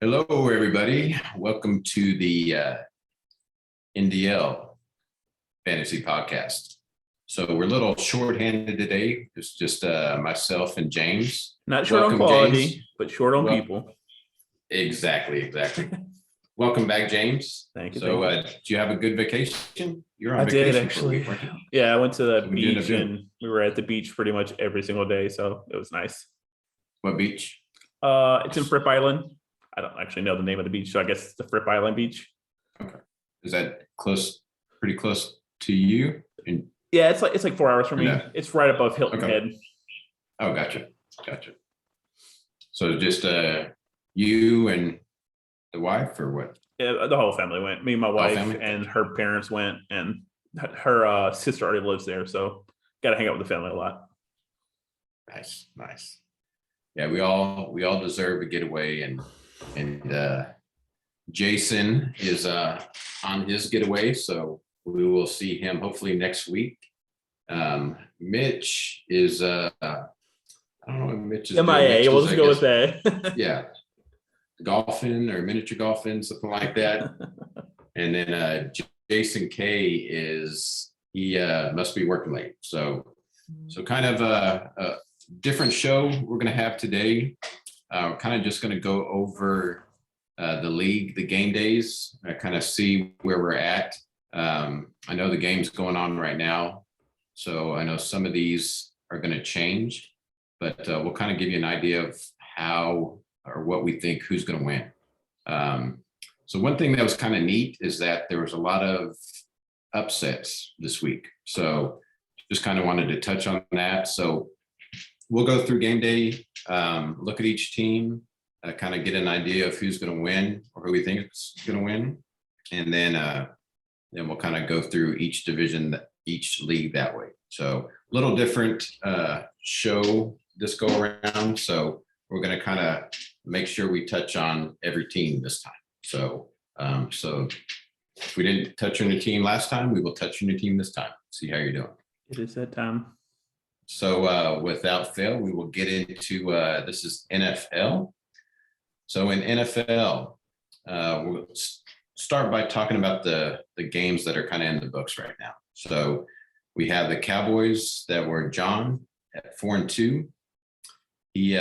Hello, everybody. Welcome to the NDL Fantasy Podcast. So we're a little short-handed today. It's just myself and James. Not short Welcome, on quality, James. but short on people. Exactly. Welcome back, James. Thank you. So, did you have a good vacation? You're on I vacation did actually. for a week, weren't you? Yeah, I went to the What did you end up beach doing? and we were at the beach pretty much every single day, so it was nice. What beach? It's in Fripp Island. I don't actually know the name of the beach, so I guess it's the Fripp Island Beach. Okay. Is that pretty close to you? Yeah, it's like 4 hours from me. No. It's right above Hilton Okay. Head. Oh, gotcha. So just you and the wife, or what? Yeah, the whole family went. Me and my wife family? and her parents went, and her sister already lives there, so got to hang out with the family a lot. Nice. Yeah, we all deserve a getaway, and Jason is on his getaway, so we will see him hopefully next week. Mitch is I don't know what Mitch is doing. MIA, Mitch we'll is, just I go guess, with that. yeah, golfing or miniature golfing, something like that. And then Jason K he must be working late. So kind of a different show we're going to have today. We're kind of just going to go over the league, the game days, kind of see where we're at. I know the game's going on right now, so I know some of these are going to change, but we'll kind of give you an idea of how or what we think who's going to win. So one thing that was kind of neat is that there was a lot of upsets this week. So just kind of wanted to touch on that. So we'll go through game day, look at each team, kind of get an idea of who's going to win or who we think is going to win. And then we'll kind of go through each division, each league that way. So a little different show this go around. So we're going to kind of make sure we touch on every team this time. So if we didn't touch on your team last time, we will touch on your team this time. See how you're doing. It is that time. So without fail, we will get into this is NFL. So in NFL, we'll start by talking about the games that are kind of in the books right now. So we have the Cowboys that were John at 4-2. He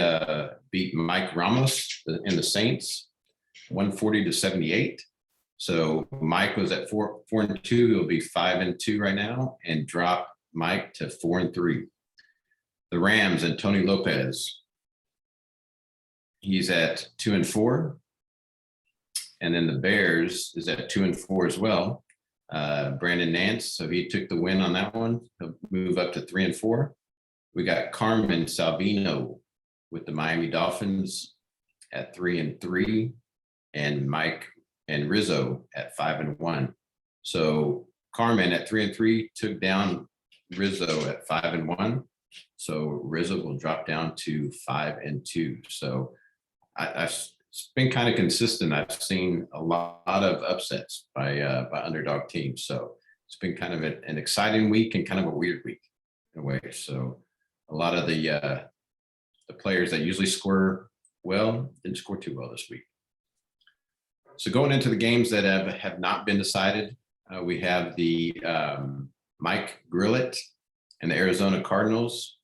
beat Mike Ramos in the Saints 140-78. So Mike was at 4-2. He'll be 5-2 right now, and drop Mike to 4-3. The Rams and Tony Lopez, he's at 2-4. And then the Bears is at 2-4 as well. Brandon Nance, so he took the win on that one. He'll move up to 3-4. We got Carmen Salvino with the Miami Dolphins at 3-3, and Mike and Rizzo at 5-1. So Carmen at 3-3 took down Rizzo at 5-1. So Rizzo will drop down to 5-2. So it's been kind of consistent. I've seen a lot of upsets by underdog teams. So it's been kind of an exciting week and kind of a weird week in a way. So a lot of the players that usually score well didn't score too well this week. So going into the games that have not been decided, we have the Mike Grillett and the Arizona Cardinals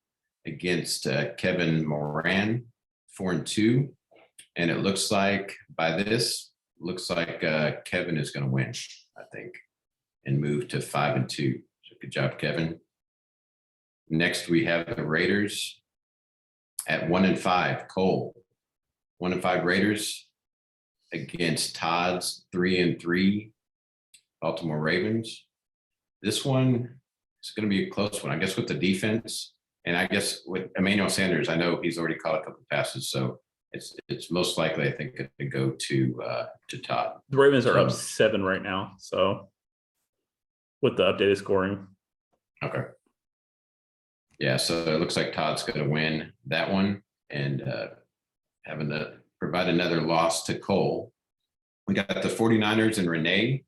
against Kevin Moran, 4-2. And it looks like Kevin is going to win, I think, and move to 5-2. So good job, Kevin. Next, we have the Raiders at 1-5. Cole, 1-5 Raiders against Todd's 3-3 Baltimore Ravens. This one is going to be a close one, I guess, with the defense. And I guess with Emmanuel Sanders, I know he's already caught a couple of passes, so it's most likely, I think, to go to Todd. The Ravens are up 7 right now, so with the updated scoring. Okay. Yeah, so it looks like Todd's going to win that one and having to provide another loss to Cole. We got the 49ers and Renee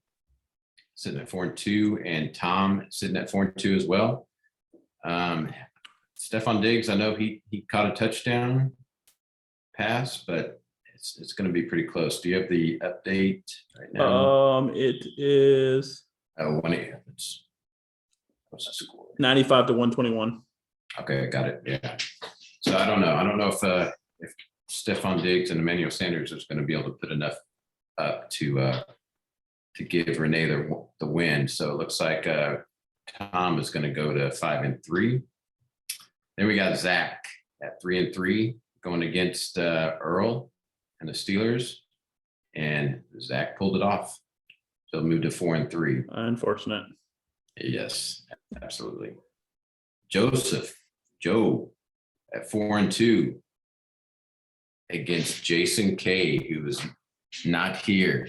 sitting at 4-2, and Tom sitting at 4-2 as well. Stephon Diggs, I know he caught a touchdown pass, but it's going to be pretty close. Do you have the update right now? It is 1-8. What's the score? 95 to 121. Okay, got it. Yeah. So I don't know. I don't know if Stephon Diggs and Emmanuel Sanders is going to be able to put enough up to give Renee the win. So it looks like Tom is going to go to 5-3. Then we got Zach at 3-3 going against Earl and the Steelers, and Zach pulled it off. So moved to 4-3. Unfortunate. Yes, absolutely. Joe at 4-2 against Jason K, who is not here.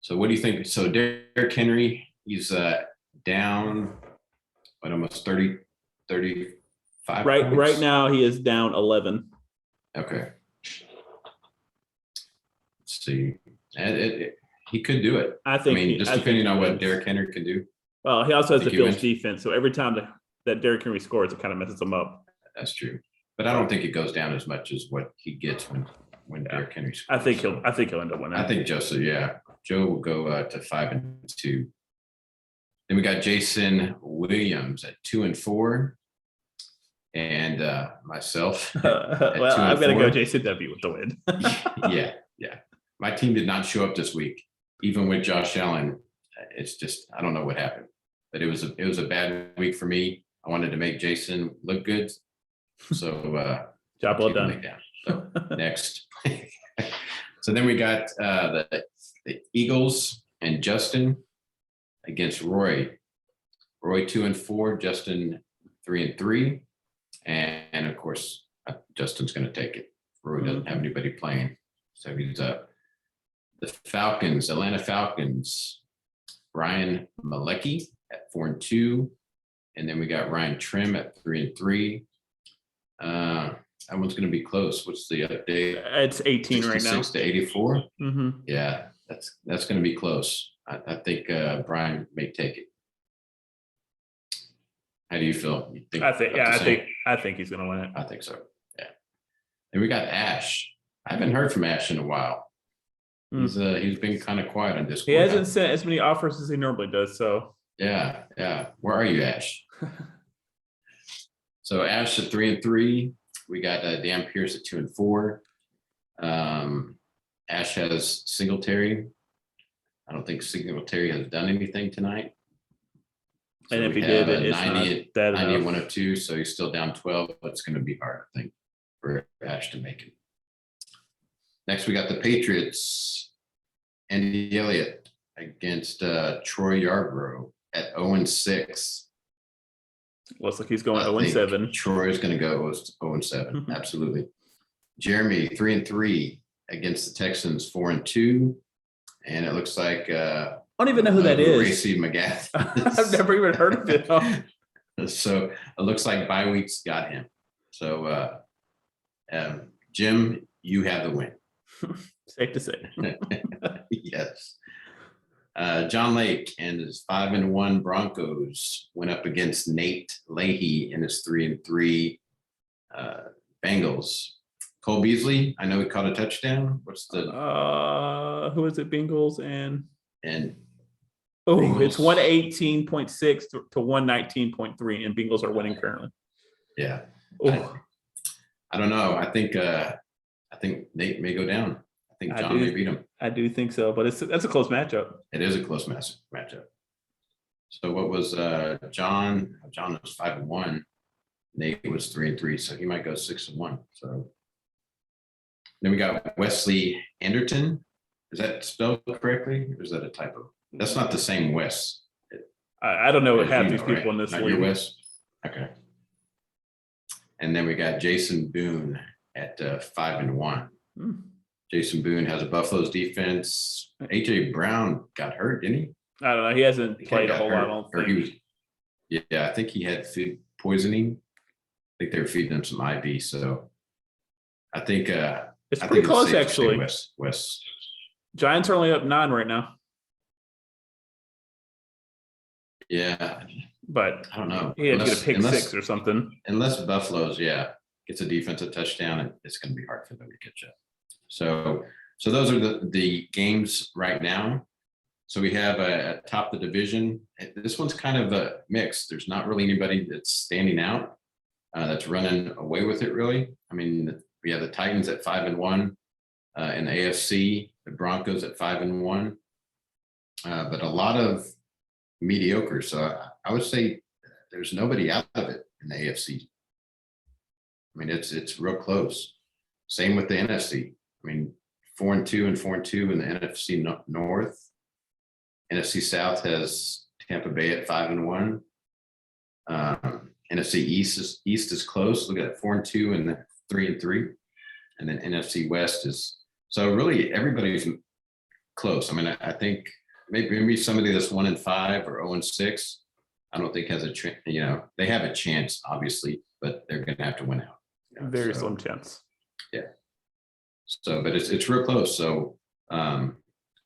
So what do you think? So Derrick Henry, he's down what, almost 35 Right points? now he is down 11. Okay. Let's see. He could do it. I think. Just depending on what Derrick Henry can do. Well, he also has the he Bills wins. defense, so every time that Derrick Henry scores, it kind of messes him up. That's true, but I don't think it goes down as much as what he gets when Derrick Henry scores. I think he'll end up winning. I think Joseph, yeah. Joe will go to 5-2. Then we got Jason Williams at 2-4, and myself. Well, I'm gonna go Jason W with the win. yeah. My team did not show up this week, even with Josh Allen. It's just, I don't know what happened, but it was a bad week for me. I wanted to make Jason look good, so job well done. So next. So then we got the Eagles and Justin against Roy. Roy 2-4, Justin 3-3, and of course Justin's going to take it. Roy doesn't have anybody playing, so he's up. The Falcons, Atlanta Falcons, Ryan Malecki at 4-2, and then we got Ryan Trim at 3-3. That one's going to be close. What's the update? It's 18 right now. 66 to 84. Mm-hmm. Yeah, that's going to be close. I think Brian may take it. How do you feel? You think I think he's going to win it. I think so. Yeah. And we got Ash. I haven't heard from Ash in a while. He's been kind of quiet on Discord. He hasn't sent as many offers as he normally does. So yeah. Where are you, Ash? So Ash at 3-3. We got Dan Pierce at 2-4. Ash has Singletary. I don't think Singletary has done anything tonight. So and if he did, it's 90 not that 90 enough. 102, so he's still down 12, but it's going to be hard, I think, for Ash to make it. Next, we got the Patriots, Andy Elliott against Troy Yarbrough at 0-6. Looks like he's going I think 0-7. Troy's going to go 0-7. Absolutely. Jeremy 3-3 against the Texans, 4-2, and it looks like I don't even know who that is. Racy McGath. I've never even heard of it. So it looks like bye weeks got him. So Jim, you have the win. Safe to say. Yes. John Lake and his 5-1 Broncos went up against Nate Leahy and his 3-3 Bengals. Cole Beasley, I know he caught a touchdown. What's the who is it? Bengals and Bengals. It's 118.6 to 119.3, and Bengals are winning currently. Yeah. Oh, I don't know. I think Nate may go down. I think John may beat him. I do think so, but that's a close matchup. It is a close matchup. So what was John? John was 5-1. Nate was 3-3, so he might go 6-1. So then we got Wesley Anderton. Is that spelled correctly, or is that a typo? That's not the same Wes. I don't know what half these people right? in this Not league. your Wes. Okay. And then we got Jason Boone at 5-1. Jason Boone has a Buffalo's defense. AJ Brown got hurt, didn't he? I don't know. He hasn't played a whole lot. I don't Or think. I think he had food poisoning. I think they were feeding him some IV. So I think It's I pretty think close, safe to say actually. Wes. Giants are only up 9 right now, Yeah, but I don't know. he had to get a pick Unless- 6 or something. Unless Buffalo's, gets a defensive touchdown, it's going to be hard for them to catch up. So those are the games right now. So we have atop the division. This one's kind of a mix. There's not really anybody that's standing out that's running away with it, really. I mean, we have the Titans at 5-1 in the AFC, the Broncos at 5-1, but a lot of mediocre. So I would say there's nobody out of it in the AFC. I mean, it's real close. Same with the NFC. I mean, 4-2 and 4-2 in the NFC North. NFC South has Tampa Bay at 5-1. NFC East is close. Look at 4-2 and 3-3, and then NFC West is so really everybody's close. I mean, I think maybe somebody that's 1-5 or 0-6. I don't think has they have a chance, obviously, but they're going to have to win out. Very slim chance. Yeah. So, but it's real close. So,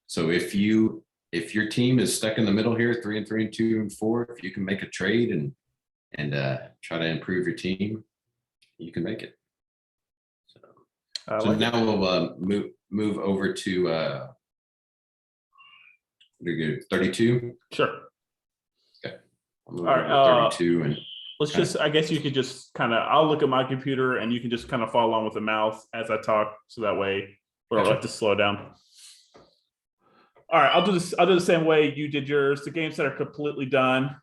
so if your team is stuck in the middle here, 3-3 and 2-4, if you can make a trade and try to improve your team, you can make it. So now we'll move over to 32. Sure. Okay. All right. 32 and let's just. I guess you could just kind of. I'll look at my computer and you can just kind of follow along with the mouse as I talk, so that way we don't have to slow down. All right, I'll do this. I'll do the same way you did yours. The games that are completely done.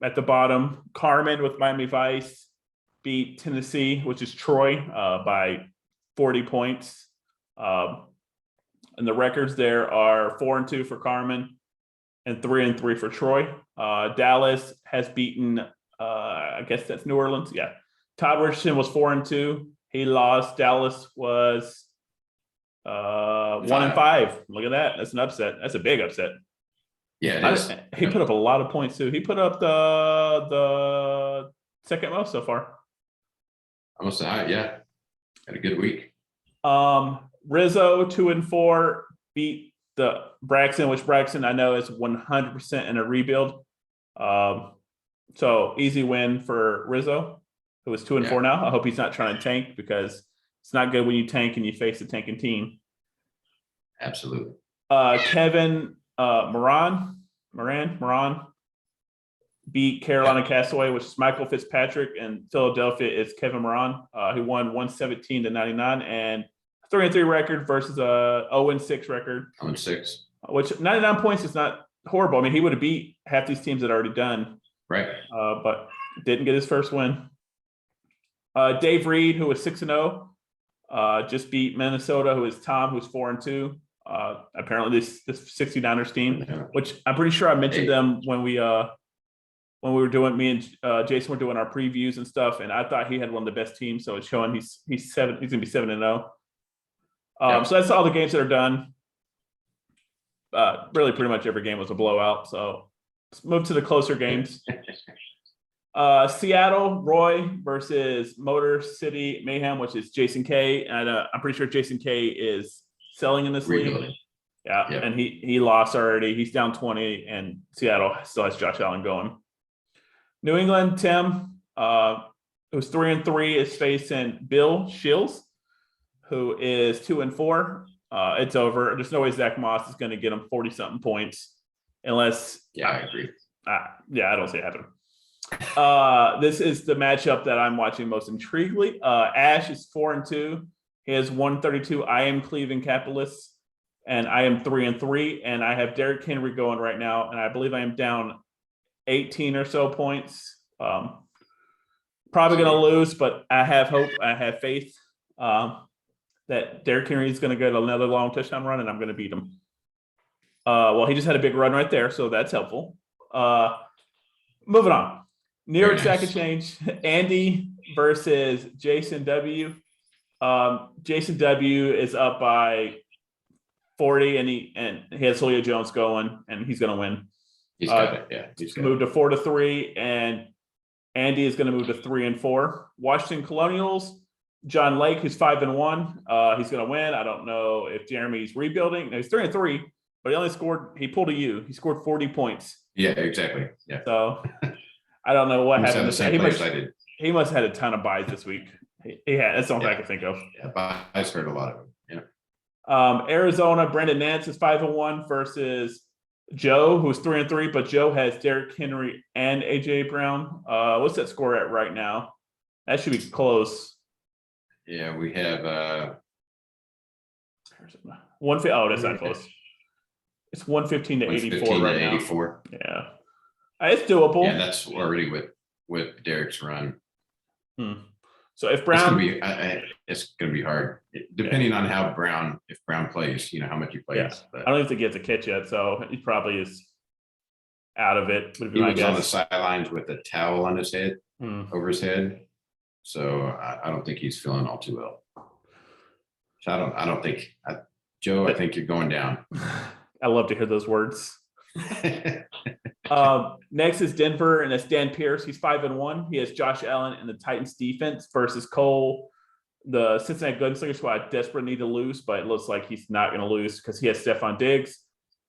At the bottom, Carmen with Miami Vice beat Tennessee, which is Troy, by 40 points. And the records there are 4-2 for Carmen and 3-3 for Troy. Dallas has beaten, I guess that's New Orleans. Yeah. Todd Richardson was 4-2. He lost. Dallas was 1-5. Look at that. That's an upset. That's a big upset. Yeah, he put up a lot of points too. He put up the second most so far. Almost high, yeah. Had a good week. Rizzo 2-4 beat the Braxton, which Braxton I know is 100% in a rebuild. So easy win for Rizzo, who is 2-4 now. I hope he's not trying to tank, because it's not good when you tank and you face a tanking team. Absolutely. Kevin Moran beat Carolina Castaway, which is Michael Fitzpatrick, and Philadelphia is Kevin Moran. He won 117-99 and 3-3 record versus a 0-6 record. 0-6. Which 99 points is not horrible. I mean, he would have beat half these teams that are already done. Right. But didn't get his first win. Dave Reed, who was 6-0, just beat Minnesota, who is Tom, who's 4-2. Apparently this 69ers team, which I'm pretty sure I mentioned them when we were doing, me and Jason were doing our previews and stuff, and I thought he had one of the best teams, so it's showing he's gonna be 7-0. So that's all the games that are done. Really pretty much every game was a blowout, so let's move to the closer games. Seattle Roy versus Motor City Mayhem, which is Jason K, and I'm pretty sure Jason K is selling in this league. Yeah, and he lost already. He's down 20, and Seattle still has Josh Allen going. New England, Tim, who's 3-3, is facing Bill Shields, who is 2-4. It's over. There's no way Zach Moss is going to get him 40-something points, unless. Yeah, I agree. I don't see it happen. This is the matchup that I'm watching most intriguingly. Ash is 4-2. He has 132. I am Cleveland Capitalists, and I am 3-3. And I have Derrick Henry going right now, and I believe I am down 18 or so points. Probably going to lose, but I have hope. I have faith that Derrick Henry is going to get another long touchdown run, and I'm going to beat him. Well, he just had a big run right there, so that's helpful. Moving on. New York Stock Exchange, Andy versus Jason W. Jason W is up by 40, and he has Julio Jones going, and he's going to win. He's got it. Yeah, he's moved to 4-3, and Andy is going to move to 3-4. Washington Colonials, John Lake, who's 5-1. He's going to win. I don't know if Jeremy's rebuilding. No, he's 3-3, but he only scored. He pulled a U. He scored 40 points. Yeah, exactly. Yeah. So I don't know what happened. He must have had a ton of buys this week. He had. That's the only thing I can think of. Yeah, buys hurt a lot of them. Yeah. Arizona, Brandon Nance is 5-1 versus Joe, who's 3-3, but Joe has Derrick Henry and AJ Brown. What's that score at right now? That should be close. Yeah, we have 150. Oh, that's not close. It's 115 to 84 right now. 84. Yeah, it's doable. Yeah, that's already with Derek's run. So if Brown, it's going to be hard, depending on how if Brown plays. You know how much he plays. Yeah. But I don't even think he has a catch yet, so he probably is out of it. He was on the sidelines with a towel on his head, over his head. So I don't think he's feeling all too well. So I don't think Joe. I think you're going down. I love to hear those words. Next is Denver, and that's Dan Pierce. He's 5-1. He has Josh Allen and the Titans defense versus Cole, the Cincinnati Gunslingers, who I desperately need to lose, but it looks like he's not going to lose because he has Stephon Diggs.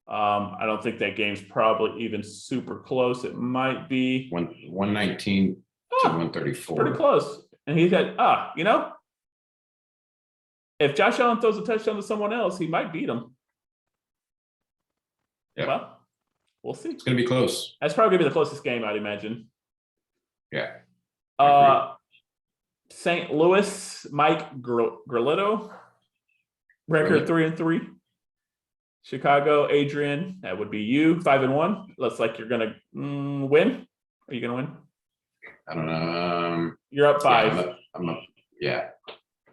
I don't think that game's probably even super close. It might be 119 to 134. Pretty close. And he's got, if Josh Allen throws a touchdown to someone else, he might beat him. Yeah. Well, we'll see. It's going to be close. That's probably going to be the closest game, I'd imagine. Yeah. St. Louis, Mike Grilletto, record 3-3. Chicago, Adrian, that would be you, 5-1. Looks like you're going to win. Are you going to win? I don't know. You're up 5. Yeah, I'm up. Yeah.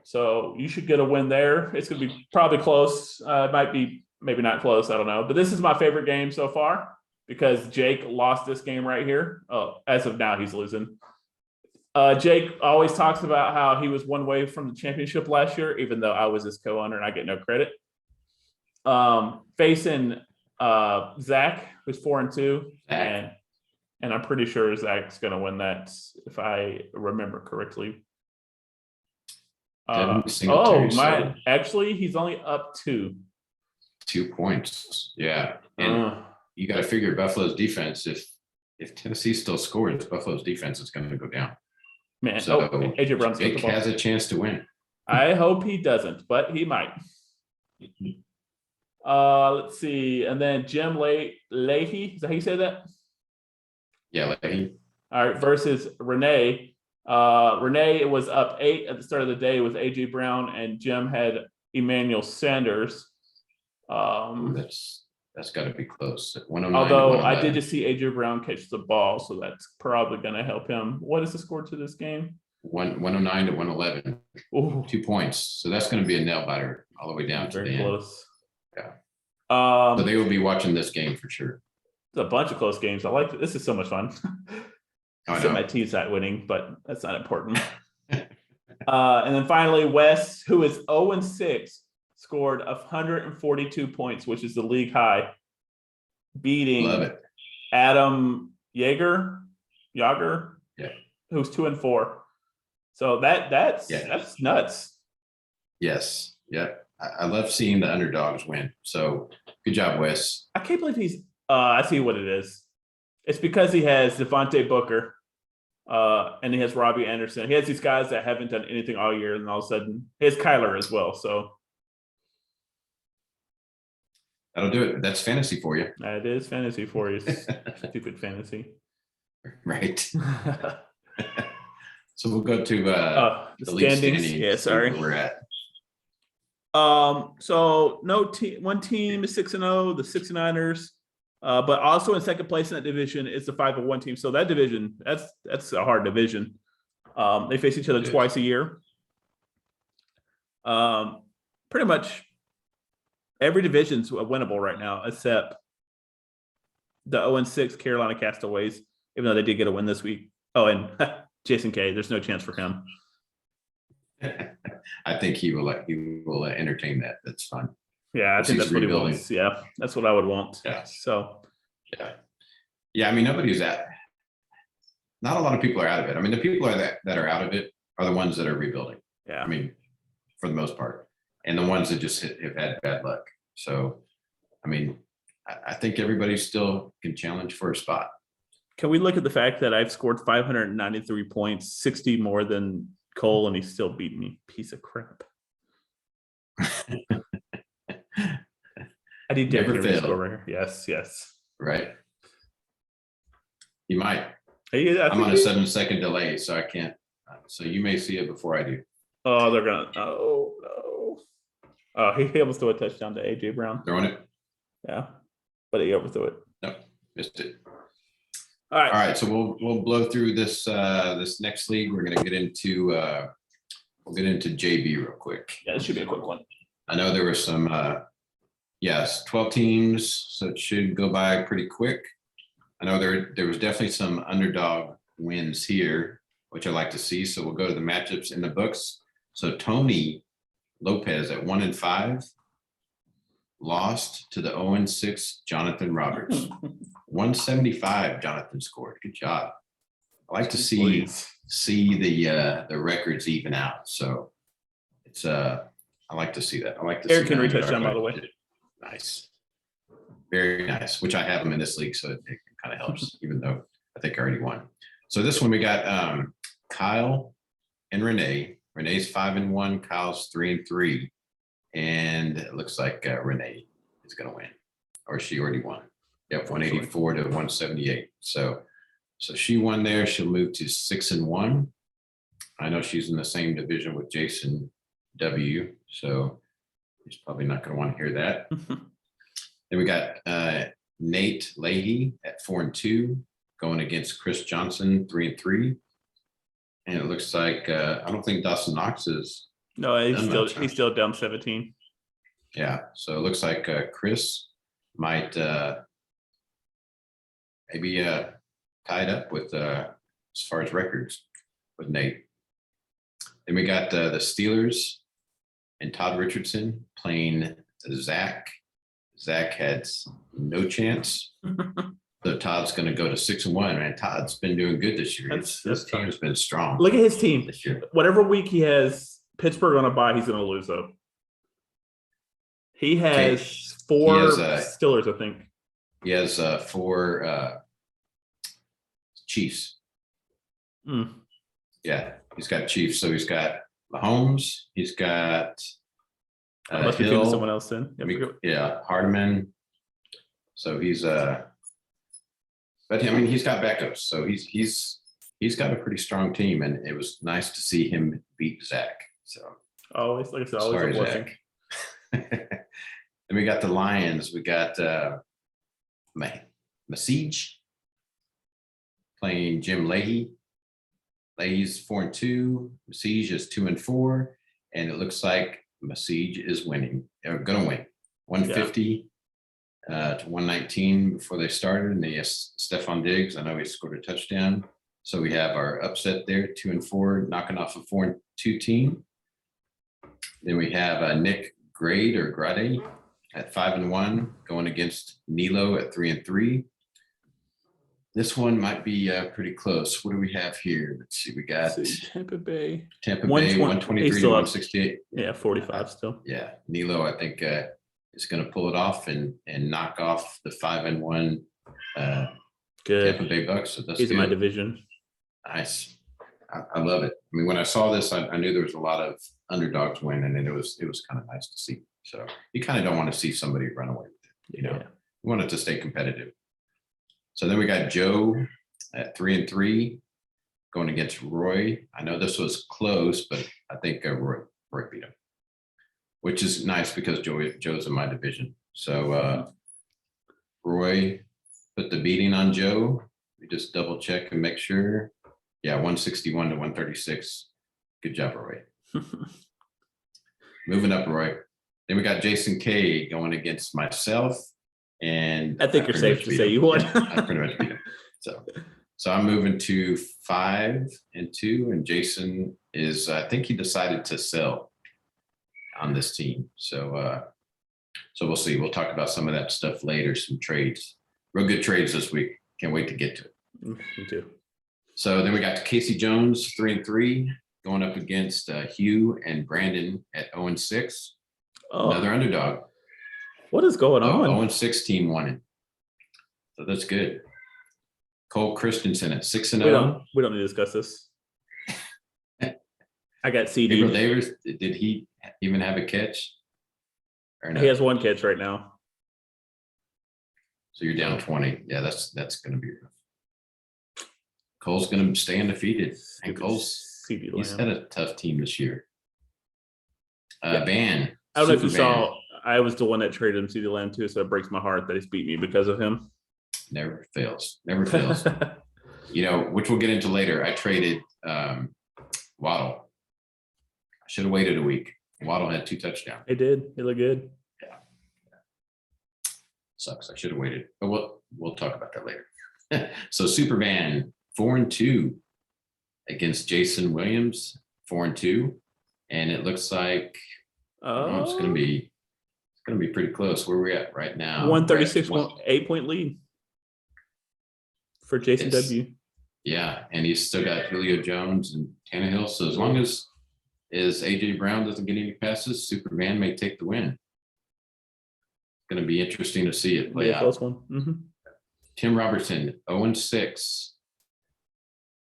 So you should get a win there. It's going to be probably close. It might be maybe not close. I don't know. But this is my favorite game so far because Jake lost this game right here. Oh, as of now, he's losing. Jake always talks about how he was one way from the championship last year, even though I was his co-owner and I get no credit. Facing Zach, who's 4-2, and I'm pretty sure Zach's going to win that if I remember correctly. Actually, he's only up 2 points. Yeah, and you got to figure Buffalo's defense. If Tennessee still scores, Buffalo's defense is going to go down. Man, so AJ Brown's Jake has a chance to win. I hope he doesn't, but he might. Let's see, and then Jim Leahy. Is that how you say that? Yeah, Leahy. All right, versus Renee. Renee was up 8 at the start of the day with AJ Brown, and Jim had Emmanuel Sanders. That's got to be close. 109. Although I did just see AJ Brown catch the ball, so that's probably going to help him. What is the score to this game? 109 to 111. Ooh. 2 points. So that's going to be a nail biter all the way down to the end. Close. Yeah. So they will be watching this game for sure. There's a bunch of close games. I like it. This is so much fun. So my team's not winning, but that's not important. And then finally, Wes, who is 0-6, scored 142 points, which is the league high, beating Adam Yeager, who's 2-4. So that's nuts. Yes. Yeah. I love seeing the underdogs win. So good job, Wes. I can't believe he's I see what it is. It's because he has Devontae Booker and he has Robbie Anderson. He has these guys that haven't done anything all year, and all of a sudden he has Kyler as well. So that'll do it. That's fantasy for you. That is fantasy for you. Stupid fantasy. Right. So we'll go to the standings. Yeah, sorry. Where we're at. So one team is 6-0, the 69ers. But also in second place in that division is the 5-1 team. So that division, that's a hard division. They face each other twice a year. Pretty much every division's winnable right now, except the 0-6 Carolina Castaways, even though they did get a win this week. Oh, and Jason K, there's no chance for him. I think he will entertain that. That's fine. Yeah, I think that's what he wants. Yeah, that's what I would want. Yeah. So. Yeah. I mean, not a lot of people are out of it. I mean, the people that are out of it are the ones that are rebuilding. Yeah. I mean, for the most part, and the ones that just have had bad luck. So, I mean, I think everybody still can challenge for a spot. Can we look at the fact that I've scored 593 points, 60 more than Cole, and he still beat me? Piece of crap. I need Derrick Never Henry to fail. score right here. Yes, yes. Right. You might. Hey, I I'm think on a 7-second delay, so I can't. So you may see it before I do. Oh, they're gonna. Oh no. Oh, he almost threw a touchdown to AJ Brown. Throwing it. Yeah, but he overthrew it. No, missed it. All right. All right. So we'll blow through this this next league. We're gonna get into we'll get into JB real quick. Yeah, this should be a quick one. I know there were some yes, 12 teams, so it should go by pretty quick. I know there was definitely some underdog wins here, which I like to see. So we'll go to the matchups in the books. So Tony Lopez at 1-5 lost to the 0-6 Jonathan Roberts. 175 Jonathan scored. Good job. I like to see the records even out. So it's I like to see that. I like to Derrick see Henry that. touchdown, by the way. Nice. Very nice, which I have him in this league, so it kind of helps, even though I think I already won. So this one we got Kyle and Renee. Renee's 5-1, Kyle's 3-3. And it looks like Renee is going to win, or she already won. Yep, 184 to 178. So she won there. She'll move to 6-1. I know she's in the same division with Jason W. So he's probably not going to want to hear that. Then we got Nate Leahy at 4-2, going against Chris Johnson, 3-3. And it looks like I don't think Dawson Knox is. No, he's still down 17. Yeah, so it looks like Chris might maybe tied up with as far as records with Nate. Then we got the Steelers and Todd Richardson playing Zach. Zach had no chance. So Todd's going to go to 6-1. Man, Todd's been doing good this year. This team's been strong. Look at his team this year. Whatever week he has Pittsburgh on a bye, he's going to lose though. He has four Steelers, I think. He has 4 Chiefs. Yeah, he's got Chiefs. So he's got Mahomes. He's got must be Hill. someone else in. Yeah, Hardeman. So he's but I mean he's got backups. So he's got a pretty strong team, and it was nice to see him beat Zach. So always, like I said, always a blessing. Then we got the Lions. We got Masige playing Jim Leahy. Leahy's 4-2. Masige is 2-4, and it looks like Masige is winning. They're going to win 150 to 119 before they started. And they asked Stephon Diggs. I know he scored a touchdown. So we have our upset there, 2-4, knocking off a 4-2 team. Then we have Nick Grade at 5-1, going against Nilo at 3-3. This one might be pretty close. What do we have here? Let's see. We got Tampa Bay 123 to 168. Yeah, 45 still. Yeah, Nilo, I think is going to pull it off and knock off the 5-1 good Tampa Bay Bucks. So that's he's good. in my division. Nice. I love it. I mean, when I saw this, I knew there was a lot of underdogs winning, and it was kind of nice to see. So you kind of don't want to see somebody run away with it. You know, you want it to stay competitive. So then we got Joe at 3-3 going against Roy. I know this was close, but I think Roy beat him, which is nice because Joe's in my division. So Roy put the beating on Joe. We just double check and make sure. Yeah, 161 to 136. Good job, Roy. Moving up, Roy. Then we got Jason K going against myself. And I think you're safe to say you won. I pretty much beat him. So I'm moving to 5-2, and Jason is, I think he decided to sell on this team. So we'll see. We'll talk about some of that stuff later, some trades. Real good trades this week. Can't wait to get to it. Me too. So then we got Casey Jones, 3-3, going up against Hugh and Brandon at 0-6. Another underdog. What is going on? 0-6 team won it. So that's good. Cole Christensen at 6-0. We don't need to discuss this. I got CD. Gabriel Davis, did he even have a catch? Or no? He has one catch right now. So you're down 20. Yeah, that's going to be rough. Cole's going to stay undefeated. And he's had a tough team this year. Van. I don't know if you Super Van. saw, I was the one that traded him CD Lamb too, so it breaks my heart that he's beat me because of him. Never fails. Never fails. Which we'll get into later. I traded Waddle. I should have waited a week. Waddle had 2 touchdowns. He did. He looked good. Yeah. Sucks. I should have waited. But we'll talk about that later. So Superman 4-2 against Jason Williams, 4-2. And it looks like it's going to be pretty close. Where we're at right now. 136, 8-point lead for Jason W. Yeah, and he's still got Julio Jones and Tannehill. So as long as AJ Brown doesn't get any passes, Superman may take the win. It's going to be interesting to see it play out. Close one. Mm-hmm. Tim Robertson, 0-6,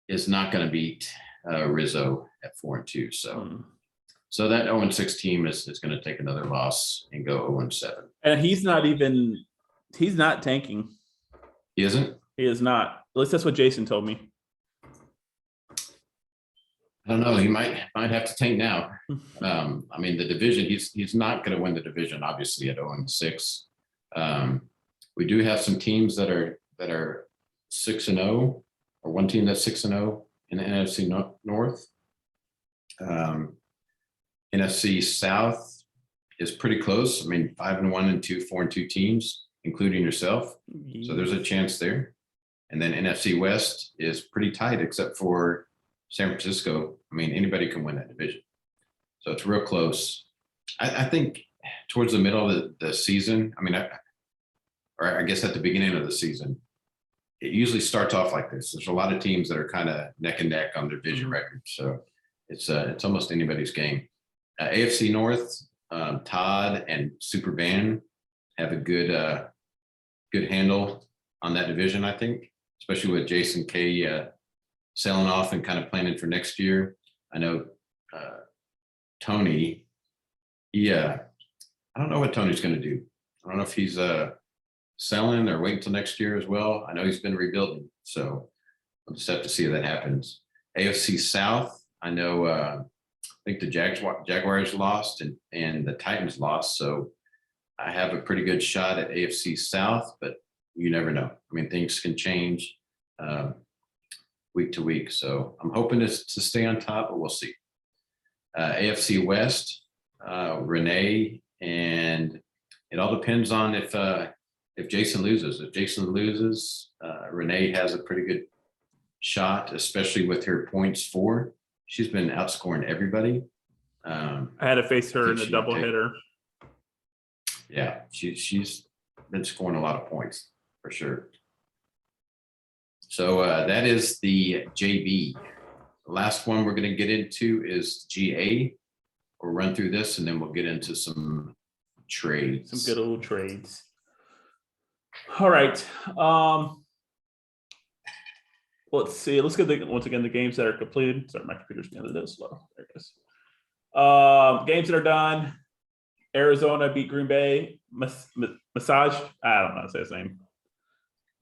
is not going to beat Rizzo at 4-2. So that 0-6 team is going to take another loss and go 0-7. And he's not tanking. He isn't? He is not. At least that's what Jason told me. I don't know. He might have to tank now. I mean, the division, he's not going to win the division, obviously, at 0-6. We do have some teams that are 6-0, or one team that's 6-0 in the NFC North. NFC South is pretty close. I mean, 5-1 and 4-2 teams, including yourself. So there's a chance there. And then NFC West is pretty tight, except for San Francisco. I mean, anybody can win that division. So it's real close. I think towards the middle of the season, I mean, or I guess at the beginning of the season, it usually starts off like this. There's a lot of teams that are kind of neck and neck on their division record. So it's almost anybody's game. AFC North, Todd and Super Van have a good handle on that division, I think, especially with Jason K sailing off and kind of planning for next year. I know Tony, I don't know what Tony's going to do. I don't know if he's selling or waiting until next year as well. I know he's been rebuilding, so we'll just have to see if that happens. AFC South, I know I think the Jaguars lost and the Titans lost, so I have a pretty good shot at AFC South, but you never know. I mean, things can change week to week, so I'm hoping to stay on top, but we'll see. AFC West, Renee, and it all depends on if Jason loses. If Jason loses, Renee has a pretty good shot, especially with her points for. She's been outscoring everybody. I had to face her in the doubleheader. Yeah, she's been scoring a lot of points for sure. So that is the JV. The last one we're going to get into is GA. We'll run through this and then we'll get into some trades. Some good old trades. All right. Let's see. Let's get once again the games that are completed. Sorry, my computer's getting a little slow. There it is. Games that are done. Arizona beat Green Bay. Massage. I don't know how to say his name.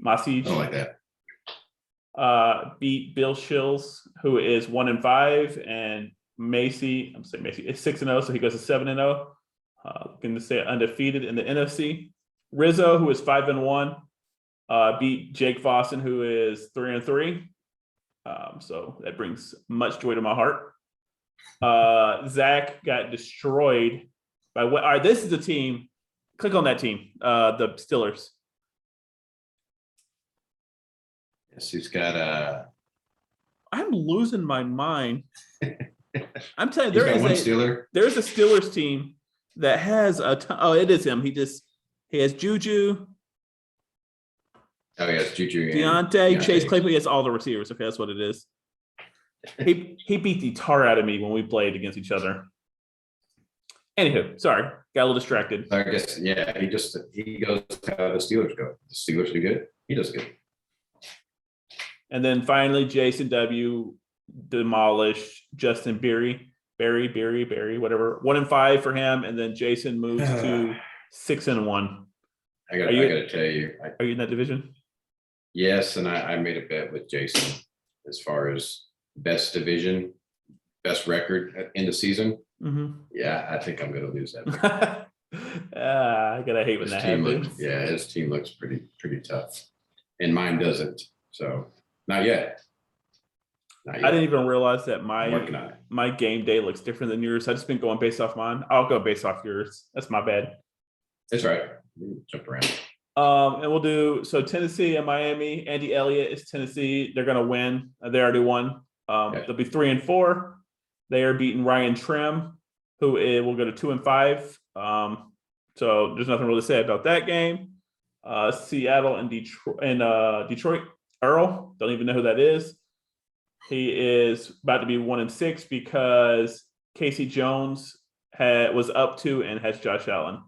Massage. I like that. Beat Bill Shills, who is 1-5, and Macy is 6-0, so he goes to 7-0. Looking to stay undefeated in the NFC. Rizzo, who is 5-1, beat Jake Fossen, who is 3-3. So that brings much joy to my heart. Zach got destroyed by what? All right, this is the team. Click on that team, the Steelers. Yes, he's got I'm losing my mind. I'm telling you, there's a Steelers team that has it is him. He has Juju. Oh, yes, Juju. Deontay, Chase Claypool. He has all the receivers. Okay, that's what it is. He beat the tar out of me when we played against each other. Anywho, sorry, got a little distracted. I guess, yeah, he goes how the Steelers go. The Steelers do good. He does good. And then finally, Jason W. demolished Justin Berry, whatever. 1-5 for him, and then Jason moves to 6-1. I gotta tell you, Are you in that division? yes, and I made a bet with Jason as far as best division, best record in the season. Mm-hmm. Yeah, I think I'm gonna lose that bet. I gotta hate when that happens. His team looks pretty tough, and mine doesn't. So not yet. Not I yet. didn't even realize that I'm working on it. my game day looks different than yours. I've just been going based off mine. I'll go based off yours. That's my bad. That's right. Jump around. And we'll do so Tennessee and Miami. Andy Elliott is Tennessee. They're gonna win. They already won. They'll be 3-4. They are beating Ryan Trim, who will go to 2-5. So there's nothing really to say about that game. Seattle and Detroit. Earl, don't even know who that is. He is about to be 1-6 because Casey Jones was up 2 and has Josh Allen.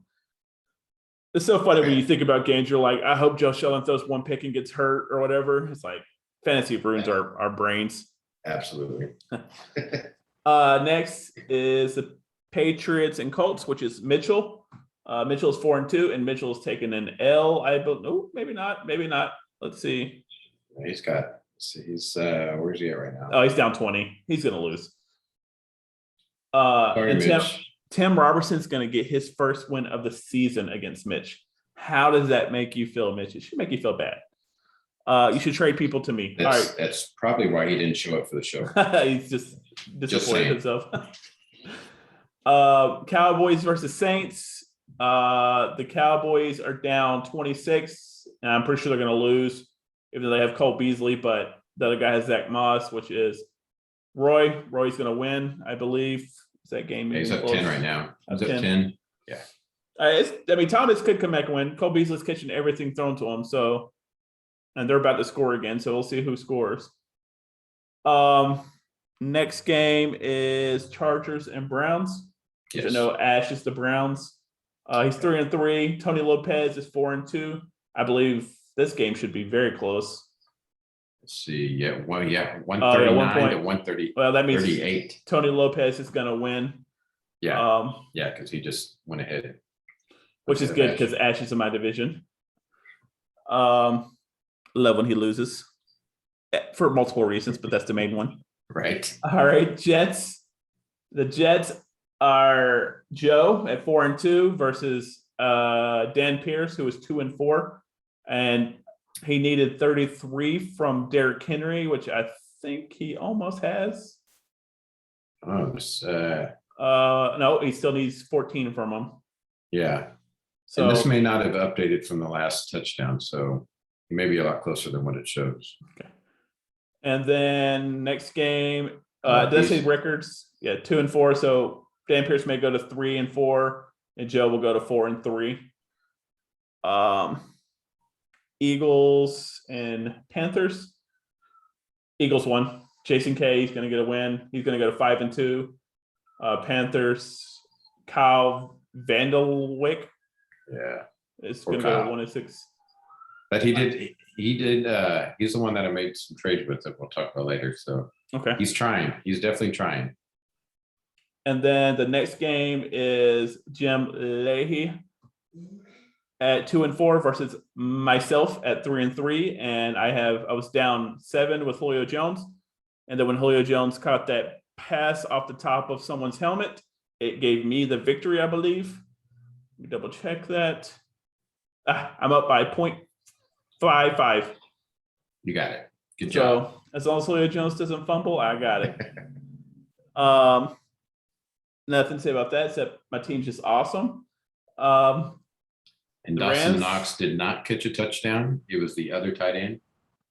It's so funny when you think about games. You're like, I hope Josh Allen throws one pick and gets hurt or whatever. It's like fantasy ruins our brains. Absolutely. Next is the Patriots and Colts, which is Mitchell. Mitchell is 4-2, and Mitchell is taking an L. I believe. No, maybe not. Maybe not. Let's see. He's where's he at right now? Oh, he's down 20. He's gonna lose. And Tim Robertson's gonna get his first win of the season against Mitch. How does that make you feel, Mitch? It should make you feel bad. You should trade people to me. All right. That's probably why he didn't show up for the show. He's just disappointed himself. Cowboys versus Saints. The Cowboys are down 26, and I'm pretty sure they're going to lose, even though they have Cole Beasley. But the other guy has Zach Moss, which is Roy. Roy's going to win, I believe. Is that game? He's up 10 right now. He's up 10. Yeah. Thomas could come back and win. Cole Beasley's catching everything thrown to him, and they're about to score again, so we'll see who scores. Next game is Chargers and Browns. Yes. I know Ash is the Browns. He's 3-3. Tony Lopez is 4-2. I believe this game should be very close. Let's see. 139 to 130. Well, that means 38. Tony Lopez is going to win. Yeah. Because he just went ahead. Which is good because Ash is in my division. Love when he loses for multiple reasons, but that's the main one. Right. All right, Jets. The Jets are Joe at 4-2 versus Dan Pierce, who is 2-4, and he needed 33 from Derrick Henry, which I think he almost has. Oh, no, he still needs 14 from him. Yeah. So and this may not have updated from the last touchdown, so he may be a lot closer than what it shows. Okay. And then next game, does say records? Yeah, 2-4. So Dan Pierce may go to 3-4, and Joe will go to 4-3. Eagles and Panthers. Eagles won. Jason K, he's going to get a win. He's going to go to 5-2. Panthers, Kyle Vandelwick. Yeah. It's going to go to 1-6. But he did. He's the one that I made some trades with that we'll talk about later. So okay, he's trying. He's definitely trying. And then the next game is Jim Leahy at 2-4 versus myself at 3-3. And I was down 7 with Julio Jones. And then when Julio Jones caught that pass off the top of someone's helmet, it gave me the victory, I believe. Let me double check that. I'm up by 0.55. You got it. Good job. So as long as Julio Jones doesn't fumble, I got it. Nothing to say about that except my team's just awesome. And Dawson Knox did not catch a touchdown. It was the other tight end.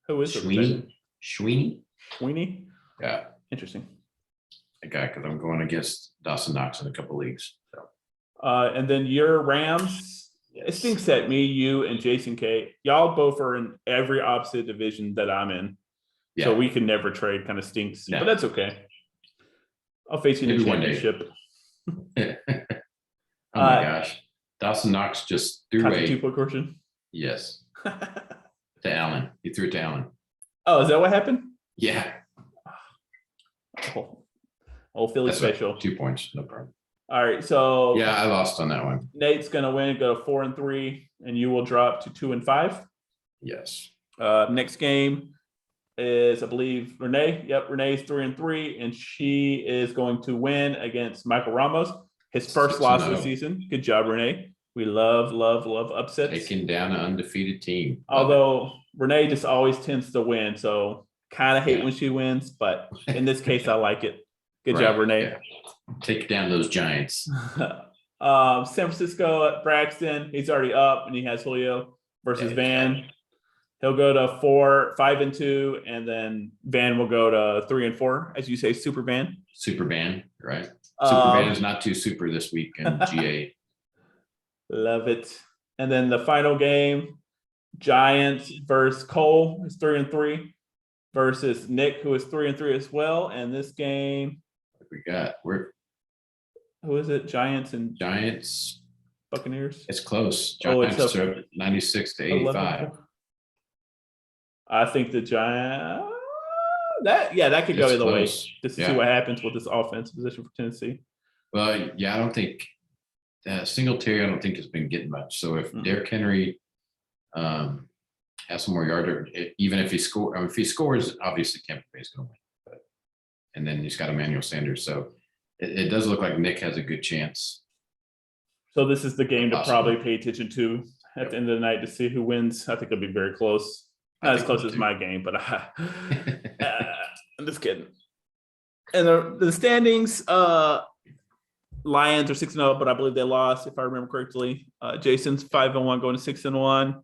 Who is Sweeney? Yeah. Interesting. That guy, because I'm going against Dawson Knox in a couple leagues. So. And then your Rams, it stinks that me, you, and Jason K. Y'all both are in every opposite division that I'm in. Yeah. So we can never trade, kind of stinks. No. But that's okay. I'll face you in the championship. Oh my gosh. Dawson Knox just threw a 2-point conversion. Yes. To Allen. He threw it to Allen. Oh, is that what happened? Yeah. Oh, Philly special. 2 points, no problem. All right, so Yeah, I lost on that one. Nate's gonna win, go to 4-3, and you will drop to 2-5. Yes. Next game is, I believe, Renee. Yep, Renee's 3-3, and she is going to win against Michael Ramos, his first loss of the 6-0. season. Good job, Renee. We love upsets. Taking down an undefeated team. Although Renee just always tends to win, so kind of hate Yeah. when she wins, but in this case, I like it. Good Right, job, Renee. yeah. Take down those Giants. San Francisco at Braxton. He's already up, and he has Julio versus Yeah, Van. He'll go to 5-2, and then Van will go to 3-4, as you say, Super Van. Super Van, right? Super Van is not too super this week in GA. Love it. And then the final game, Giants versus Cole, who's 3-3, versus Nick, who is 3-3 as well. And this game, who is it? Giants and Buccaneers. It's close. Oh, Giants are up 96-85. I think the Giants. That could go either way. Just to see what happens with this offense position for Tennessee. Well, yeah, I don't think Singletary, I don't think has been getting much. So if Derrick Henry has some more yards, even if he scores, obviously Tampa Bay is going to win. And then he's got Emmanuel Sanders, so it does look like Nick has a good chance. So this is the game to probably pay attention to at the end of the night to see who wins. I think it'll be very close. Not as close as my game, but I'm just kidding. And the standings, Lions are 6-0, but I believe they lost, if I remember correctly. Jason's 5-1 going to 6-1.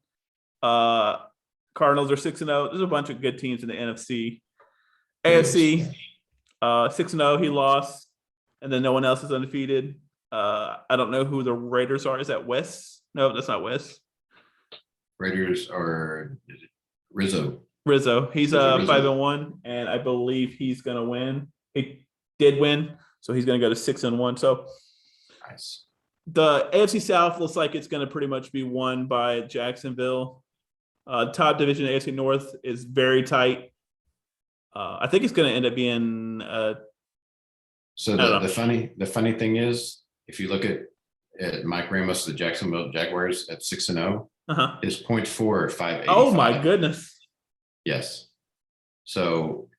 Cardinals are 6-0. There's a bunch of good teams in the NFC. AFC, 6-0, he lost. And then no one else is undefeated. I don't know who the Raiders are. Is that Wes? No, that's not Wes. Raiders are Rizzo. He's 5-1, and I believe he's going to win. He did win, so he's going to go to 6-1. So nice. The AFC South looks like it's going to pretty much be won by Jacksonville. Top division AFC North is very tight. I think it's going to end up being. So the funny thing is, if you look at Mike Ramos, the Jacksonville Jaguars at 6-0, his 0.4 or 5.85. Oh my goodness! Yes. So,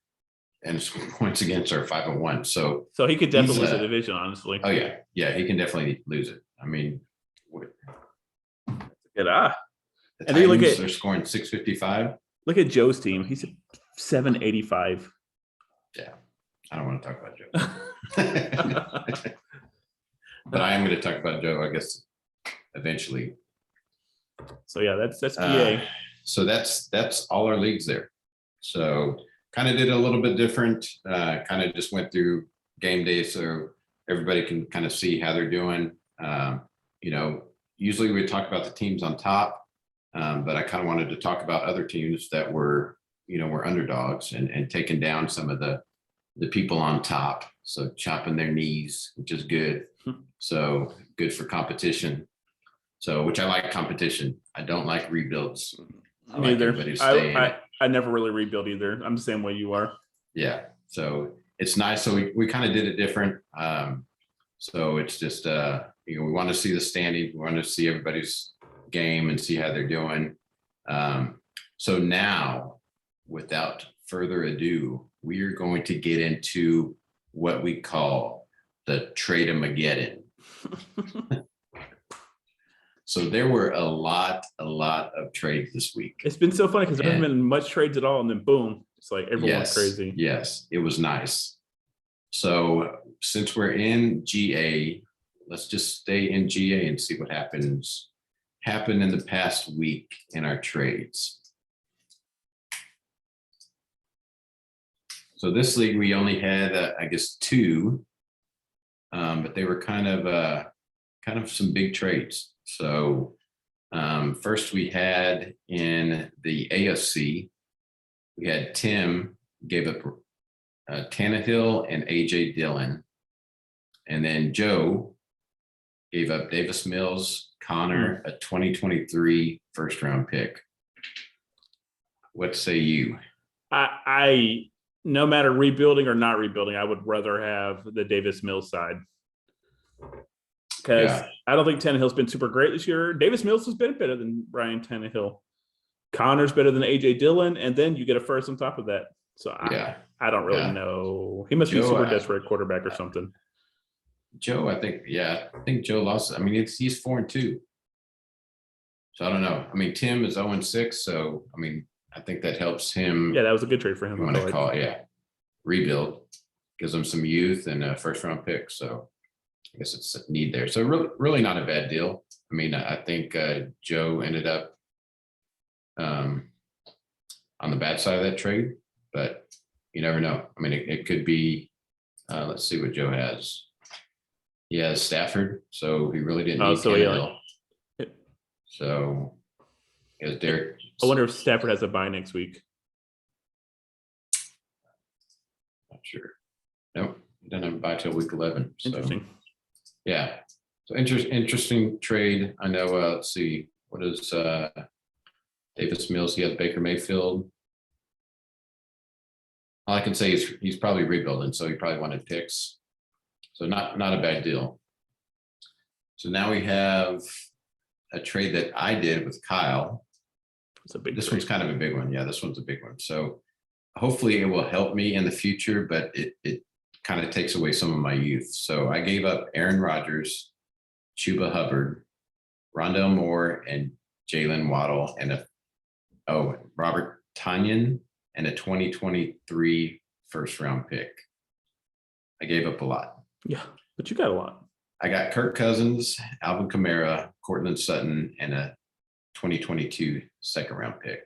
and his points against are 5-1. So he could definitely lose the division, honestly. Oh yeah, he can definitely lose it. I mean, and then you look at they're scoring 655. Look at Joe's team; he's 785. Yeah, I don't want to talk about Joe, but I am going to talk about Joe, I guess, eventually. So yeah, that's PA. So that's all our leagues there. So kind of did a little bit different. Kind of just went through game day so everybody can kind of see how they're doing. Usually we talk about the teams on top, but I kind of wanted to talk about other teams that were underdogs and taking down some of the people on top. So chopping their knees, which is good. So good for competition. So, which I like competition. I don't like rebuilds. I like everybody staying. I never really rebuild either. I'm the same way you are. Yeah. So it's nice. So we kind of did it different. So it's just, we want to see the standing. We want to see everybody's game and see how they're doing. So now, without further ado, we are going to get into what we call the Trade-A-Mageddon. So there were a lot of trades this week. It's been so funny because there hasn't been much trades at all, and then boom, it's like everyone's crazy. Yes, it was nice. So since we're in GA, let's just stay in GA and see what happened in the past week in our trades. So this league we only had, I guess, 2, but they were kind of some big trades. So first we had in the AFC, we had Tim gave up Tannehill and AJ Dillon. And then Joe gave up Davis Mills, Connor, a 2023 first round pick. What say you? I no matter rebuilding or not rebuilding, I would rather have the Davis Mills side. because Yeah. I don't think Tannehill's been super great this year. Davis Mills has been better than Ryan Tannehill. Connor's better than AJ Dillon, and then you get a first on top of that. So I don't really know. He must be super desperate quarterback or something. Joe, I think Joe lost. I mean, he's 4-2. So I don't know. I mean, Tim is 0-6. So I mean, I think that helps him. Yeah, that was a good trade for him. You want to call it, rebuild, gives him some youth and a first round pick. So I guess it's a need there. So really not a bad deal. I mean, I think Joe ended up on the bad side of that trade, but you never know. I mean, it could be. Let's see what Joe has. He has Stafford, so he really didn't need Tannehill. So he has Derek. I wonder if Stafford has a bye next week. Not sure. Nope, he doesn't have a bye till week 11. So, interesting. Yeah. So interesting trade. I know. Let's see. What is Davis Mills? He has Baker Mayfield. All I can say is he's probably rebuilding, so he probably wanted picks. So not a bad deal. So now we have a trade that I did with Kyle. It's a big. This one's kind of a big one. Yeah, this one's a big one. So hopefully it will help me in the future, but it kind of takes away some of my youth. So I gave up Aaron Rodgers, Chuba Hubbard, Rondell Moore, and Jalen Waddle, and Robert Tonyan, and a 2023 first round pick. I gave up a lot. Yeah, but you got a lot. I got Kirk Cousins, Alvin Kamara, Cortland Sutton, and a 2022 second round pick.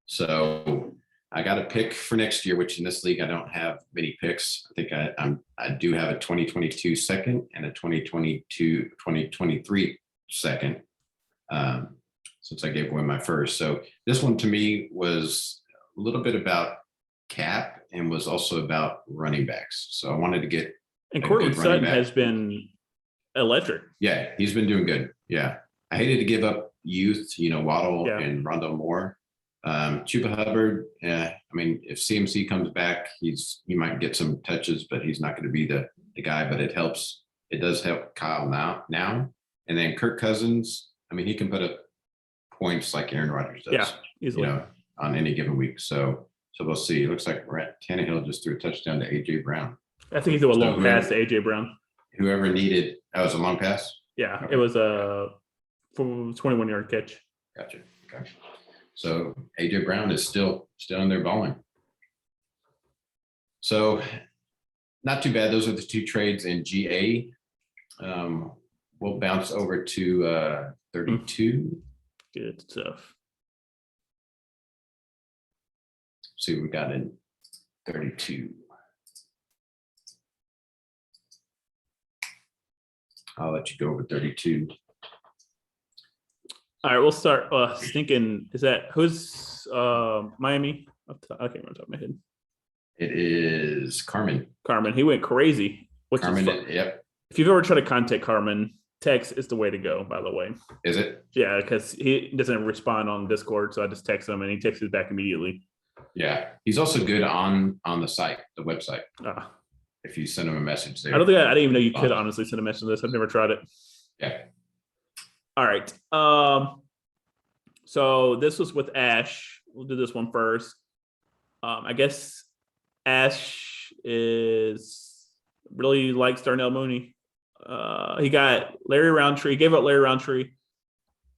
So I got a pick for next year, which in this league, I don't have many picks. I think I do have a 2022 second and a 2023 second, since I gave away my first. So this one to me was a little bit about cap and was also about running backs. So I wanted to get. And Cortland Sutton has been electric. Yeah, he's been doing good. Yeah. I hated to give up youth, Waddle and Rondell Moore. Chuba Hubbard, I mean, if CMC comes back, he might get some touches, but he's not going to be the guy, but it helps. It does help Kyle now. And then Kirk Cousins, I mean, he can put up points like Aaron Rodgers does. Yeah, easily. On any given week. So we'll see. It looks like Tannehill just threw a touchdown to AJ Brown. I think he threw a long pass to AJ Brown. Whoever needed, that was a long pass? Yeah, okay. It was a 21-yard catch. Gotcha. Okay. So AJ Brown is still in there balling. So not too bad. Those are the two trades in GA. We'll bounce over to 32. Good stuff. See what we got in 32. I'll let you go over 32. All right, we'll start thinking, who's Miami? I can't remember the top of my head. It is Carmen. He went crazy. Carmen, yep. If you've ever tried to contact Carmen, text is the way to go, by the way. Is it? Yeah, because he doesn't respond on Discord, so I just text him and he texts back immediately. Yeah, he's also good on the site, the website. If you send him a message there. I didn't even know you could honestly send a message to this. I've never tried it. Yeah. All right. So this was with Ash. We'll do this one first. I guess Ash really likes Darnell Mooney. He got Larry Roundtree. Gave up Larry Roundtree.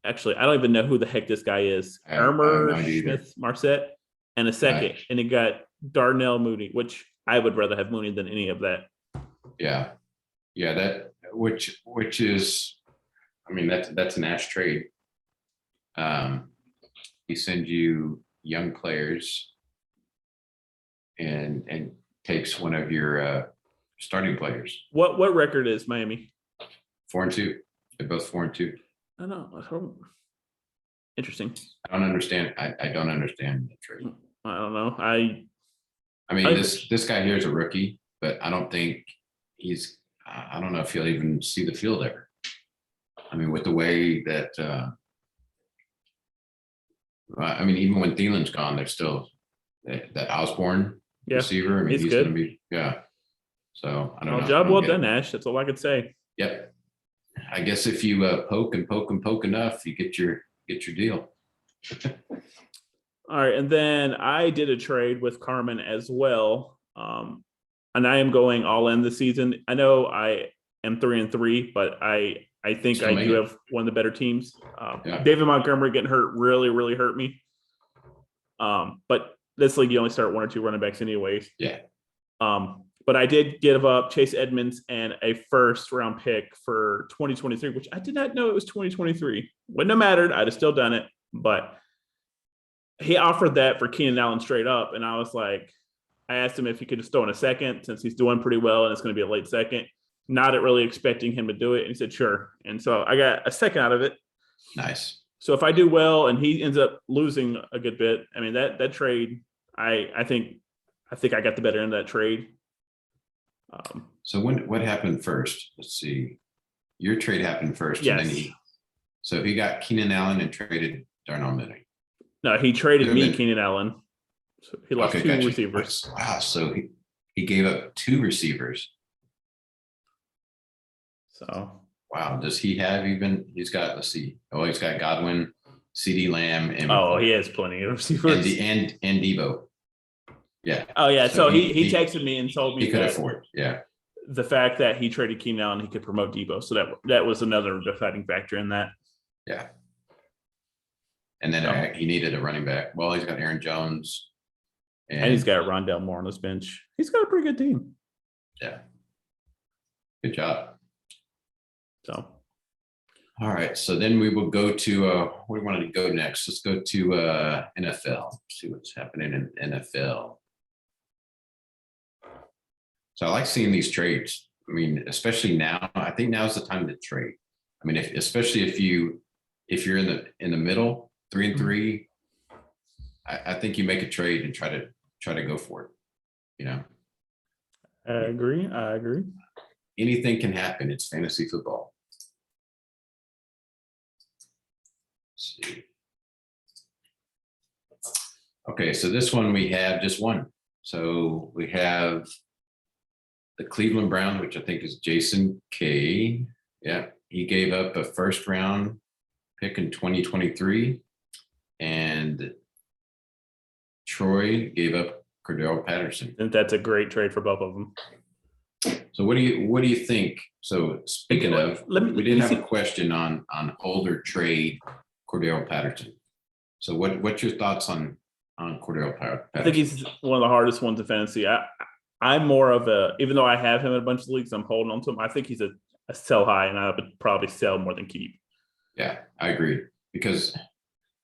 Actually, I don't even know who the heck this guy is. Ermer Smith Marset. And a second. Right. And he got Darnell Mooney, which I would rather have Mooney than any of that. Yeah. That which is, I mean, that's an Ash trade. He sends you young players and takes one of your starting players. What record is Miami? 4-2. They're both 4-2. I know. Interesting. I don't understand. I don't understand the trade. I don't know. I mean, this guy here is a rookie, but I don't think I don't know if he'll even see the field ever. I mean, with the way that, I mean, even when Thielen's gone, there's still that Osborne receiver. I mean, he's going to be, So I don't know. Job well done, Ash. That's all I could say. Yep. I guess if you poke and poke and poke enough, you get your deal. All right, and then I did a trade with Carmen as well, and I am going all in this season. I know I am 3-3, but I think Still I make do it. have one of the better teams. Yeah. David Montgomery getting hurt really hurt me. But this league you only start 1 or 2 running backs anyways. Yeah. But I did give up Chase Edmonds and a first round pick for 2023, which I did not know it was 2023. Wouldn't have mattered. I'd have still done it, but he offered that for Keenan Allen straight up. And I was like, I asked him if he could just throw in a second since he's doing pretty well and it's going to be a late second. Not really expecting him to do it. And he said, sure. And so I got a second out of it. Nice. So if I do well and he ends up losing a good bit, I mean, that trade, I think I got the better end of that trade. So what happened first? Let's see. Your trade happened first. Yes. And then so he got Keenan Allen and traded Darnell Mooney. No, he traded me Then, Keenan Allen. So he lost two gotcha. receivers. Wow. So he gave up 2 receivers. So Wow. Does he have he's got, let's see. Oh, he's got Godwin, CD Lamb, and he has plenty of receivers. and Debo. Yeah. Oh yeah. So he he texted me and told me he could that afford. Yeah. the fact that he traded Keenan Allen, he could promote Debo. So that was another deciding factor in that. Yeah. And then he needed a running back. Well, he's got Aaron Jones. And he's got Rondell Moore on his bench. He's got a pretty good team. Yeah. Good job. So. All right. So then we will go to where do we want to go next? Let's go to NFL. See what's happening in NFL. So I like seeing these trades. I mean, especially now. I think now is the time to trade. I mean, especially if you're in the middle, 3-3, I think you make a trade and try to go for it. You know. I agree. Anything can happen. It's fantasy football. Let's see. Okay, so this one we have just one. So we have the Cleveland Browns, which I think is Jason K. Yeah, he gave up a first round pick in 2023, and Troy gave up Cordell Patterson. And that's a great trade for both of them. So what do you think? So speaking of, we did have a question on older trade Cordell Patterson. So what's your thoughts on Cordell Patterson? I think he's one of the hardest ones in fantasy. I'm more of even though I have him in a bunch of leagues, I'm holding on to him. I think he's a sell high, and I would probably sell more than keep. Yeah, I agree, because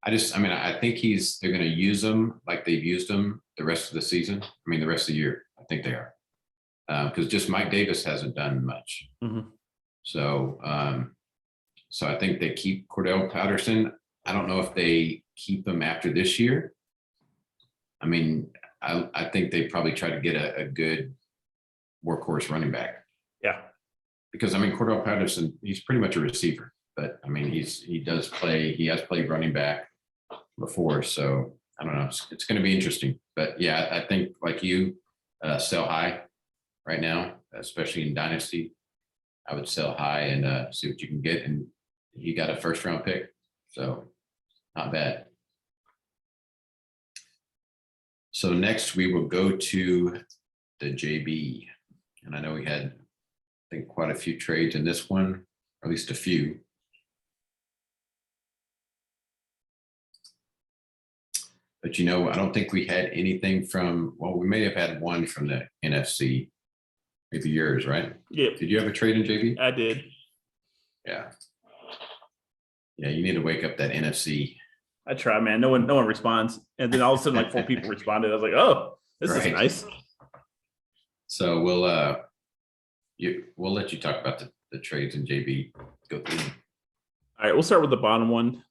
I think they're going to use him like they've used him the rest of the season. I mean, the rest of the year. I think they are, because just Mike Davis hasn't done much. Mm-hmm. So I think they keep Cordell Patterson. I don't know if they keep him after this year. I mean, I think they probably try to get a good workhorse running back. Yeah. Because I mean, Cordell Patterson, he's pretty much a receiver, but I mean, he has played running back before. So I don't know. It's going to be interesting, but yeah, I think like you sell high right now, especially in Dynasty. I would sell high and see what you can get. And he got a first round pick. So not bad. So next we will go to the JB. And I know we had, I think, quite a few trades in this one, or at least a few. But, I don't think we had anything we may have had one from the NFC, maybe yours, right? Yeah. Did you have a trade in JB? I did. Yeah. Yeah, you need to wake up that NFC. I try, man. No one responds. And then all of a sudden, like 4 people responded. I was like, oh, this is nice. So we'll let you talk about the trades in JB. Go through them. All right, we'll start with the bottom one.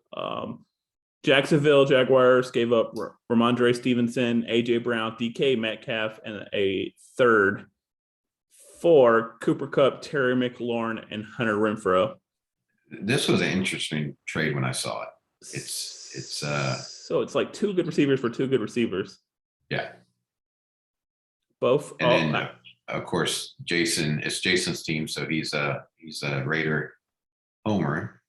Jacksonville Jaguars gave up Ramondre Stevenson, AJ Brown, DK Metcalf, and a third for Cooper Kupp, Terry McLaurin, and Hunter Renfrow. This was an interesting trade when I saw it. So it's like 2 good receivers for 2 good receivers. Yeah. Both. And then of course it's Jason's team, so he's a Raider. Homer,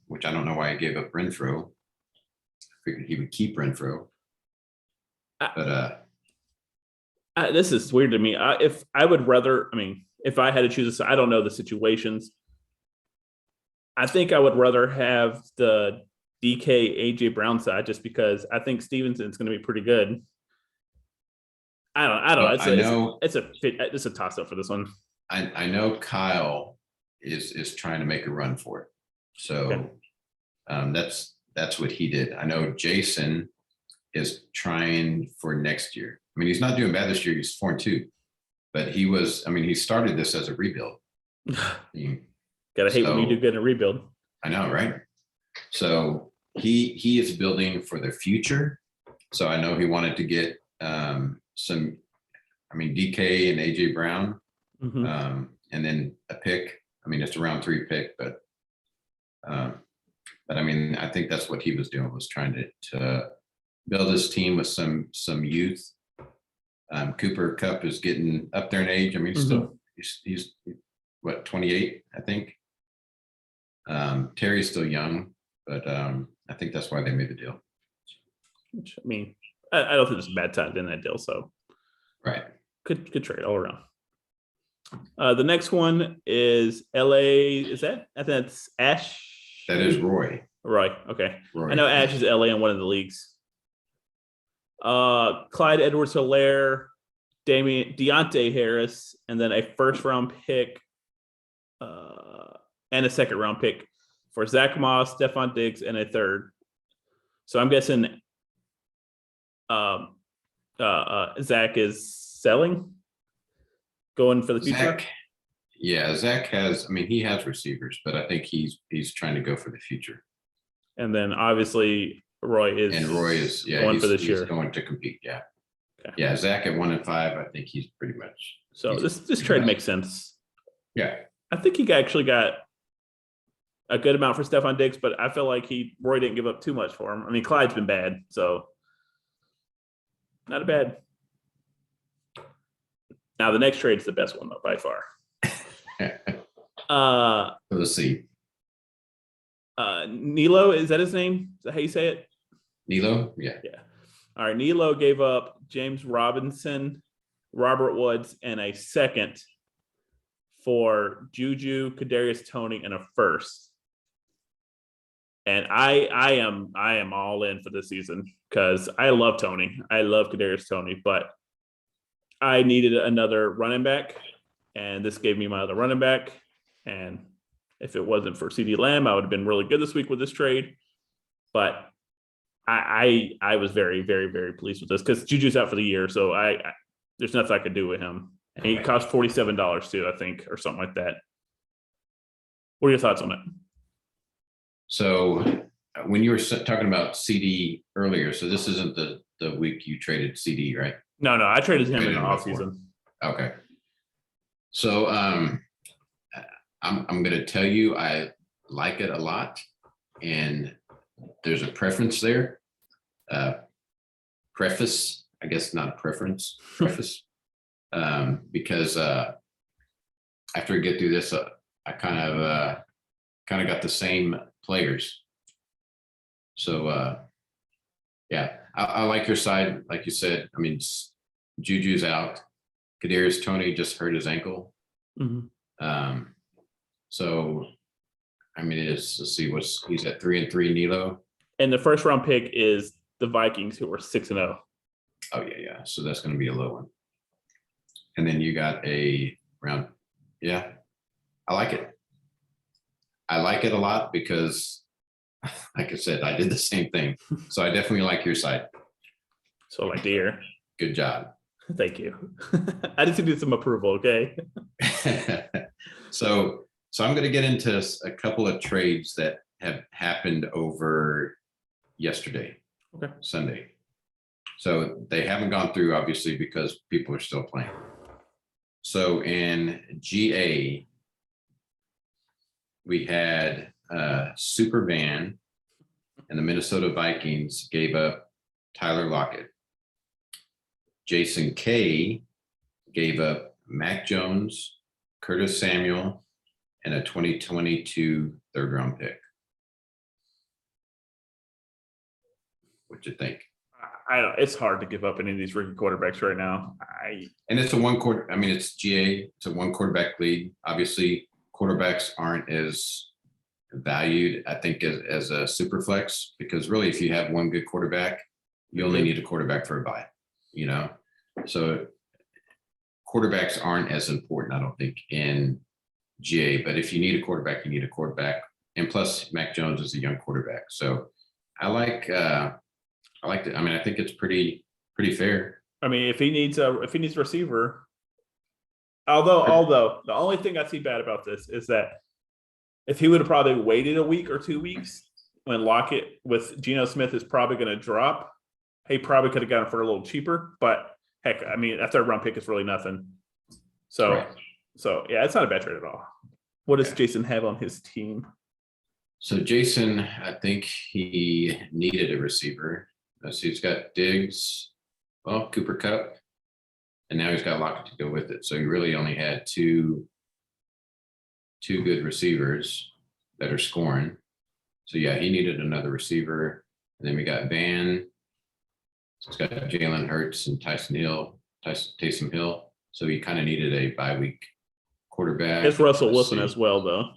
which I don't know why he gave up Renfro. I figured he would keep Renfro. But this is weird to me. If I would rather, I mean, if I had to choose this, I don't know the situations. I think I would rather have the DK AJ Brown side just because I think Stevenson's going to be pretty good. I don't know. It's a toss up for this one. I know Kyle is trying to make a run for it. So that's what he did. I know Jason is trying for next year. I mean, he's not doing bad this year. He's 4-2, but he started this as a rebuild. Gotta hate when you do good in a rebuild. I know, right? So he is building for the future. So I know he wanted to get DK and AJ Brown, and then a pick. I mean, it's a round 3 pick, but I mean, I think that's what he was doing, was trying to build his team with some youth. Cooper Kupp is getting up there in age. I mean, he's what, 28, I think. Terry's still young, but I think that's why they made the deal. Which, I mean, I don't think there's a bad time in that deal. So, right, good trade all around. The next one is LA. Is that? I think that's Ash. That is Roy. Roy. Okay. Roy. I know Ash is LA in one of the leagues. Clyde Edwards-Helaire, Deontay Harris, and then a first-round pick and a second-round pick for Zach Moss, Stephon Diggs, and a third. So I'm guessing Zach is selling, going for the future. Zach has. I mean, he has receivers, but I think he's trying to go for the future. And then obviously Roy is going for this year. He's going to compete. Yeah. Okay. Yeah. Zach at 1-5. I think he's pretty much. So this trade makes sense. Yeah. I think he actually got a good amount for Stephon Diggs, but I feel like Roy didn't give up too much for him. I mean, Clyde's been bad, so not a bad. Now the next trade's the best one though, by far. Let's see. Nilo, is that his name? Is that how you say it? Nilo? Yeah. Yeah. All right. Nilo gave up James Robinson, Robert Woods, and a second for Juju, Kadarius Toney, and a first. And I am all in for this season because I love Toney. I love Kadarius Toney, but I needed another running back, and this gave me my other running back. And if it wasn't for CeeDee Lamb, I would have been really good this week with this trade. But I was very, very, very pleased with this because Juju's out for the year, so there's nothing I could do with him. And he cost $47 too, I think, or something like that. What are your thoughts on it? So when you were talking about CD earlier, so this isn't the week you traded CD, right? No, I traded him in the offseason. Okay. So I'm going to tell you I like it a lot, and there's a preference there. Preface, I guess, not a preference. Preface, because after we get through this, I kind of got the same players. So yeah, I like your side, like you said. I mean, Juju's out. Kadarius Toney just hurt his ankle. Mm-hmm. So I mean, let's see, he's at 3-3, Nilo. And the first round pick is the Vikings, who are 6-0. Oh yeah. So that's going to be a low one. And then you got a round. Yeah, I like it. I like it a lot because, like I said, I did the same thing. So I definitely like your side. So like dear. Good job. Thank you. I just need some approval, okay? So I'm going to get into a couple of trades that have happened over yesterday, okay, Sunday. So they haven't gone through, obviously, because people are still playing. So in GA, we had Super Van and the Minnesota Vikings gave up Tyler Lockett. Jason K gave up Mac Jones, Curtis Samuel, and a 2022 third-round pick. What you think? I don't. It's hard to give up any of these rookie quarterbacks right now. And it's a one quarter. I mean, it's GA. It's a one quarterback league. Obviously, quarterbacks aren't as valued, I think, as a super flex, because really, if you have one good quarterback, you only need a quarterback for a bye. You know, so quarterbacks aren't as important, I don't think, in GA. But if you need a quarterback, you need a quarterback. And plus, Mac Jones is a young quarterback, so I like it. I mean, I think it's pretty fair. I mean, if he needs a receiver, although the only thing I see bad about this is that if he would have probably waited a week or 2 weeks when Lockett with Geno Smith is probably going to drop, he probably could have gotten for a little cheaper. But heck, I mean, a third round pick is really nothing. So, Right. So yeah, it's not a bad trade at all. What does Jason have on his team? So Jason, I think he needed a receiver. So he's got Diggs, well, Cooper Kupp, and now he's got Lockett to go with it. So he really only had two good receivers that are scoring. So yeah, he needed another receiver. And then we got Van. It's got Jalen Hurts and Taysom Hill. So he kind of needed a bye week quarterback. It's Russell Wilson as well, though.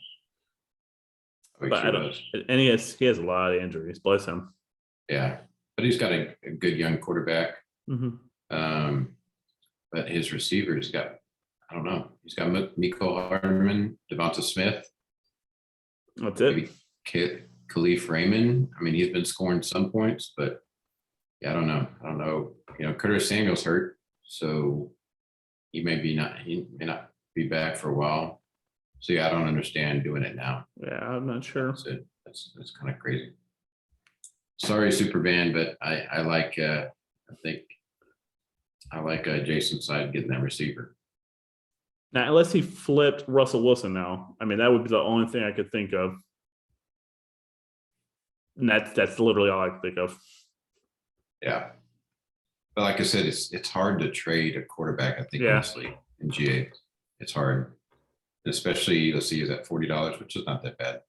But I don't. And he has a lot of injuries. Bless him. Yeah, but he's got a good young quarterback. Mm-hmm. But his receivers got, I don't know. He's got Miko Hardman, Devonta Smith. That's it. Maybe Khalif Raymond. I mean, he's been scoring some points, but yeah, I don't know. You know, Curtis Samuel's hurt, so he may not be back for a while. So yeah, I don't understand doing it now. Yeah, I'm not sure. That's kind of crazy. Sorry, Super Band, but I like Jason's side getting that receiver. Now, unless he flipped Russell Wilson now, I mean, that would be the only thing I could think of. And that's literally all I can think of. Yeah. But like I said, it's hard to trade a quarterback, I think, honestly, in GA. It's hard. Especially, let's see, is at $40, which is not that bad.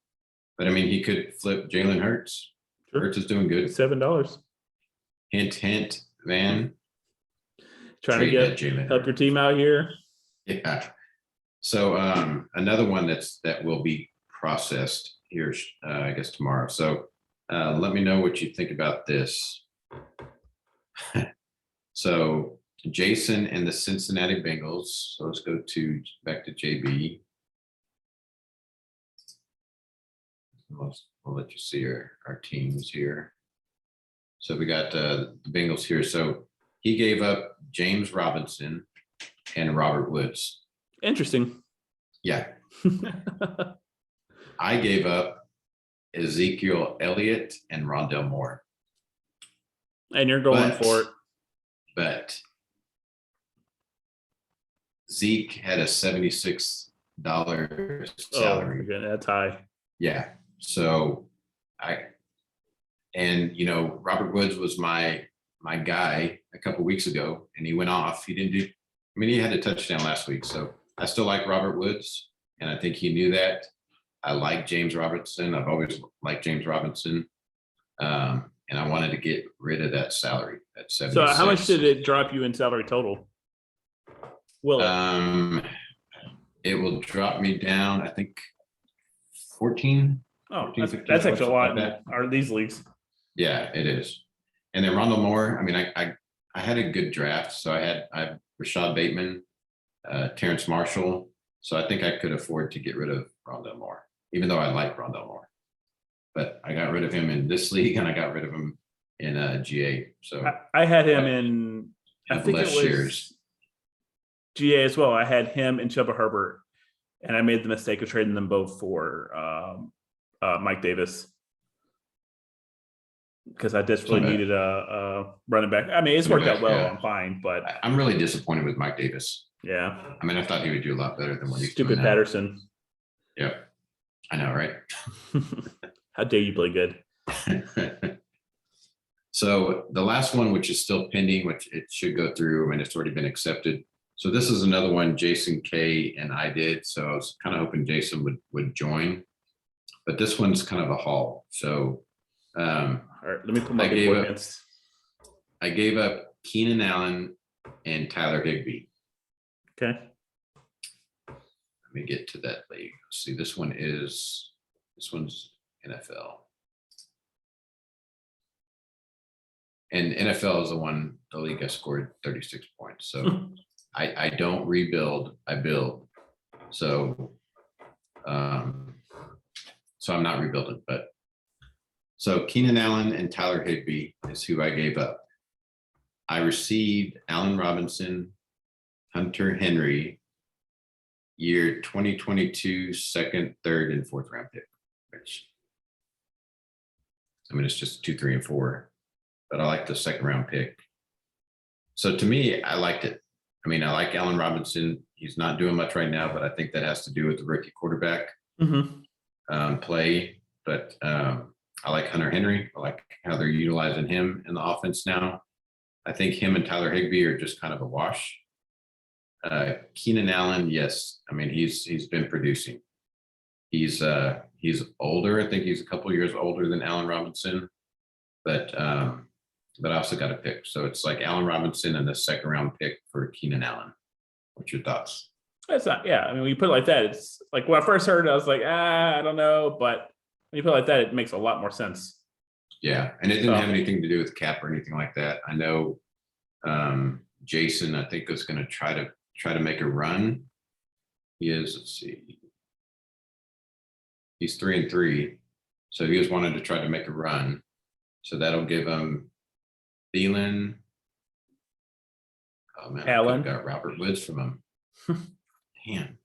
But I mean, he could flip Jalen Hurts. Sure. Hurts is doing good. $7. Hint, man. Trying to help your team out here. Yeah. So another one that will be processed here, I guess tomorrow. So let me know what you think about this. So Jason and the Cincinnati Bengals. So let's go back to JB. I'll let you see our teams here. So we got the Bengals here. So he gave up James Robinson and Robert Woods. Interesting. Yeah. I gave up Ezekiel Elliott and Rondell Moore. And you're going for it. But Zeke had a $76 salary. Oh, that's high. Yeah. So Robert Woods was my guy a couple weeks ago, and he went off. He had a touchdown last week. So I still like Robert Woods, and I think he knew that. I like James Robinson. I've always liked James Robinson. And I wanted to get rid of that salary at 76. So how much did it drop you in salary total? Will it? It will drop me down, I think, 14. Oh, that's actually a lot in these leagues. Yeah, it is. And then Rondell Moore, I mean, I had a good draft. So I had Rashad Bateman, Terrence Marshall. So I think I could afford to get rid of Rondell Moore, even though I like Rondell Moore. But I got rid of him in this league, and I got rid of him in GA. So I had him in, I think it was shares. GA as well. I had him and Chuba Herbert, and I made the mistake of trading them both for Mike Davis because I desperately needed a running back. I mean, it's worked out well. Yeah. I'm fine, but I'm really disappointed with Mike Davis. Yeah. I mean, I thought he would do a lot better than what he's doing now. Patterson. Yep. I know, right? How dare you play good? So the last one, which is still pending, which it should go through, and it's already been accepted. So this is another one Jason K and I did. So I was kind of hoping Jason would join, but this one's kind of a haul. So All right, let me put my I big gave boy up- pants. I gave up Keenan Allen and Tyler Higbee. Okay. Let me get to that league. See, this one's NFL. And NFL is the league I scored 36 points. So I don't rebuild, I build. So so I'm not rebuilding, but so Keenan Allen and Tyler Higbee is who I gave up. I received Allen Robinson, Hunter Henry, year 2022, second, third, and fourth round pick, which I mean, it's just 2, 3, and 4, but I like the second round pick. So to me, I liked it. I mean, I like Allen Robinson. He's not doing much right now, but I think that has to do with the rookie quarterback play. But I like Hunter Henry. I like how they're utilizing him in the offense now. I think him and Tyler Higbee are just kind of a wash. Keenan Allen, yes. I mean, he's been producing. He's older. I think he's a couple years older than Allen Robinson, but I also got a pick. So it's like Allen Robinson and the second round pick for Keenan Allen. What's your thoughts? That's not, yeah. I mean, when you put it like that, it's like when I first heard it, I was like, I don't know. But when you put it like that, it makes a lot more sense. Yeah, and it didn't have anything to do with cap or anything like that. I know Jason, I think, is going to try to make a run. He is, let's see, he's 3-3, so he was wanted to try to make a run. So that'll give him Thielen. Oh man, Allen. I got Robert Woods from him. Damn.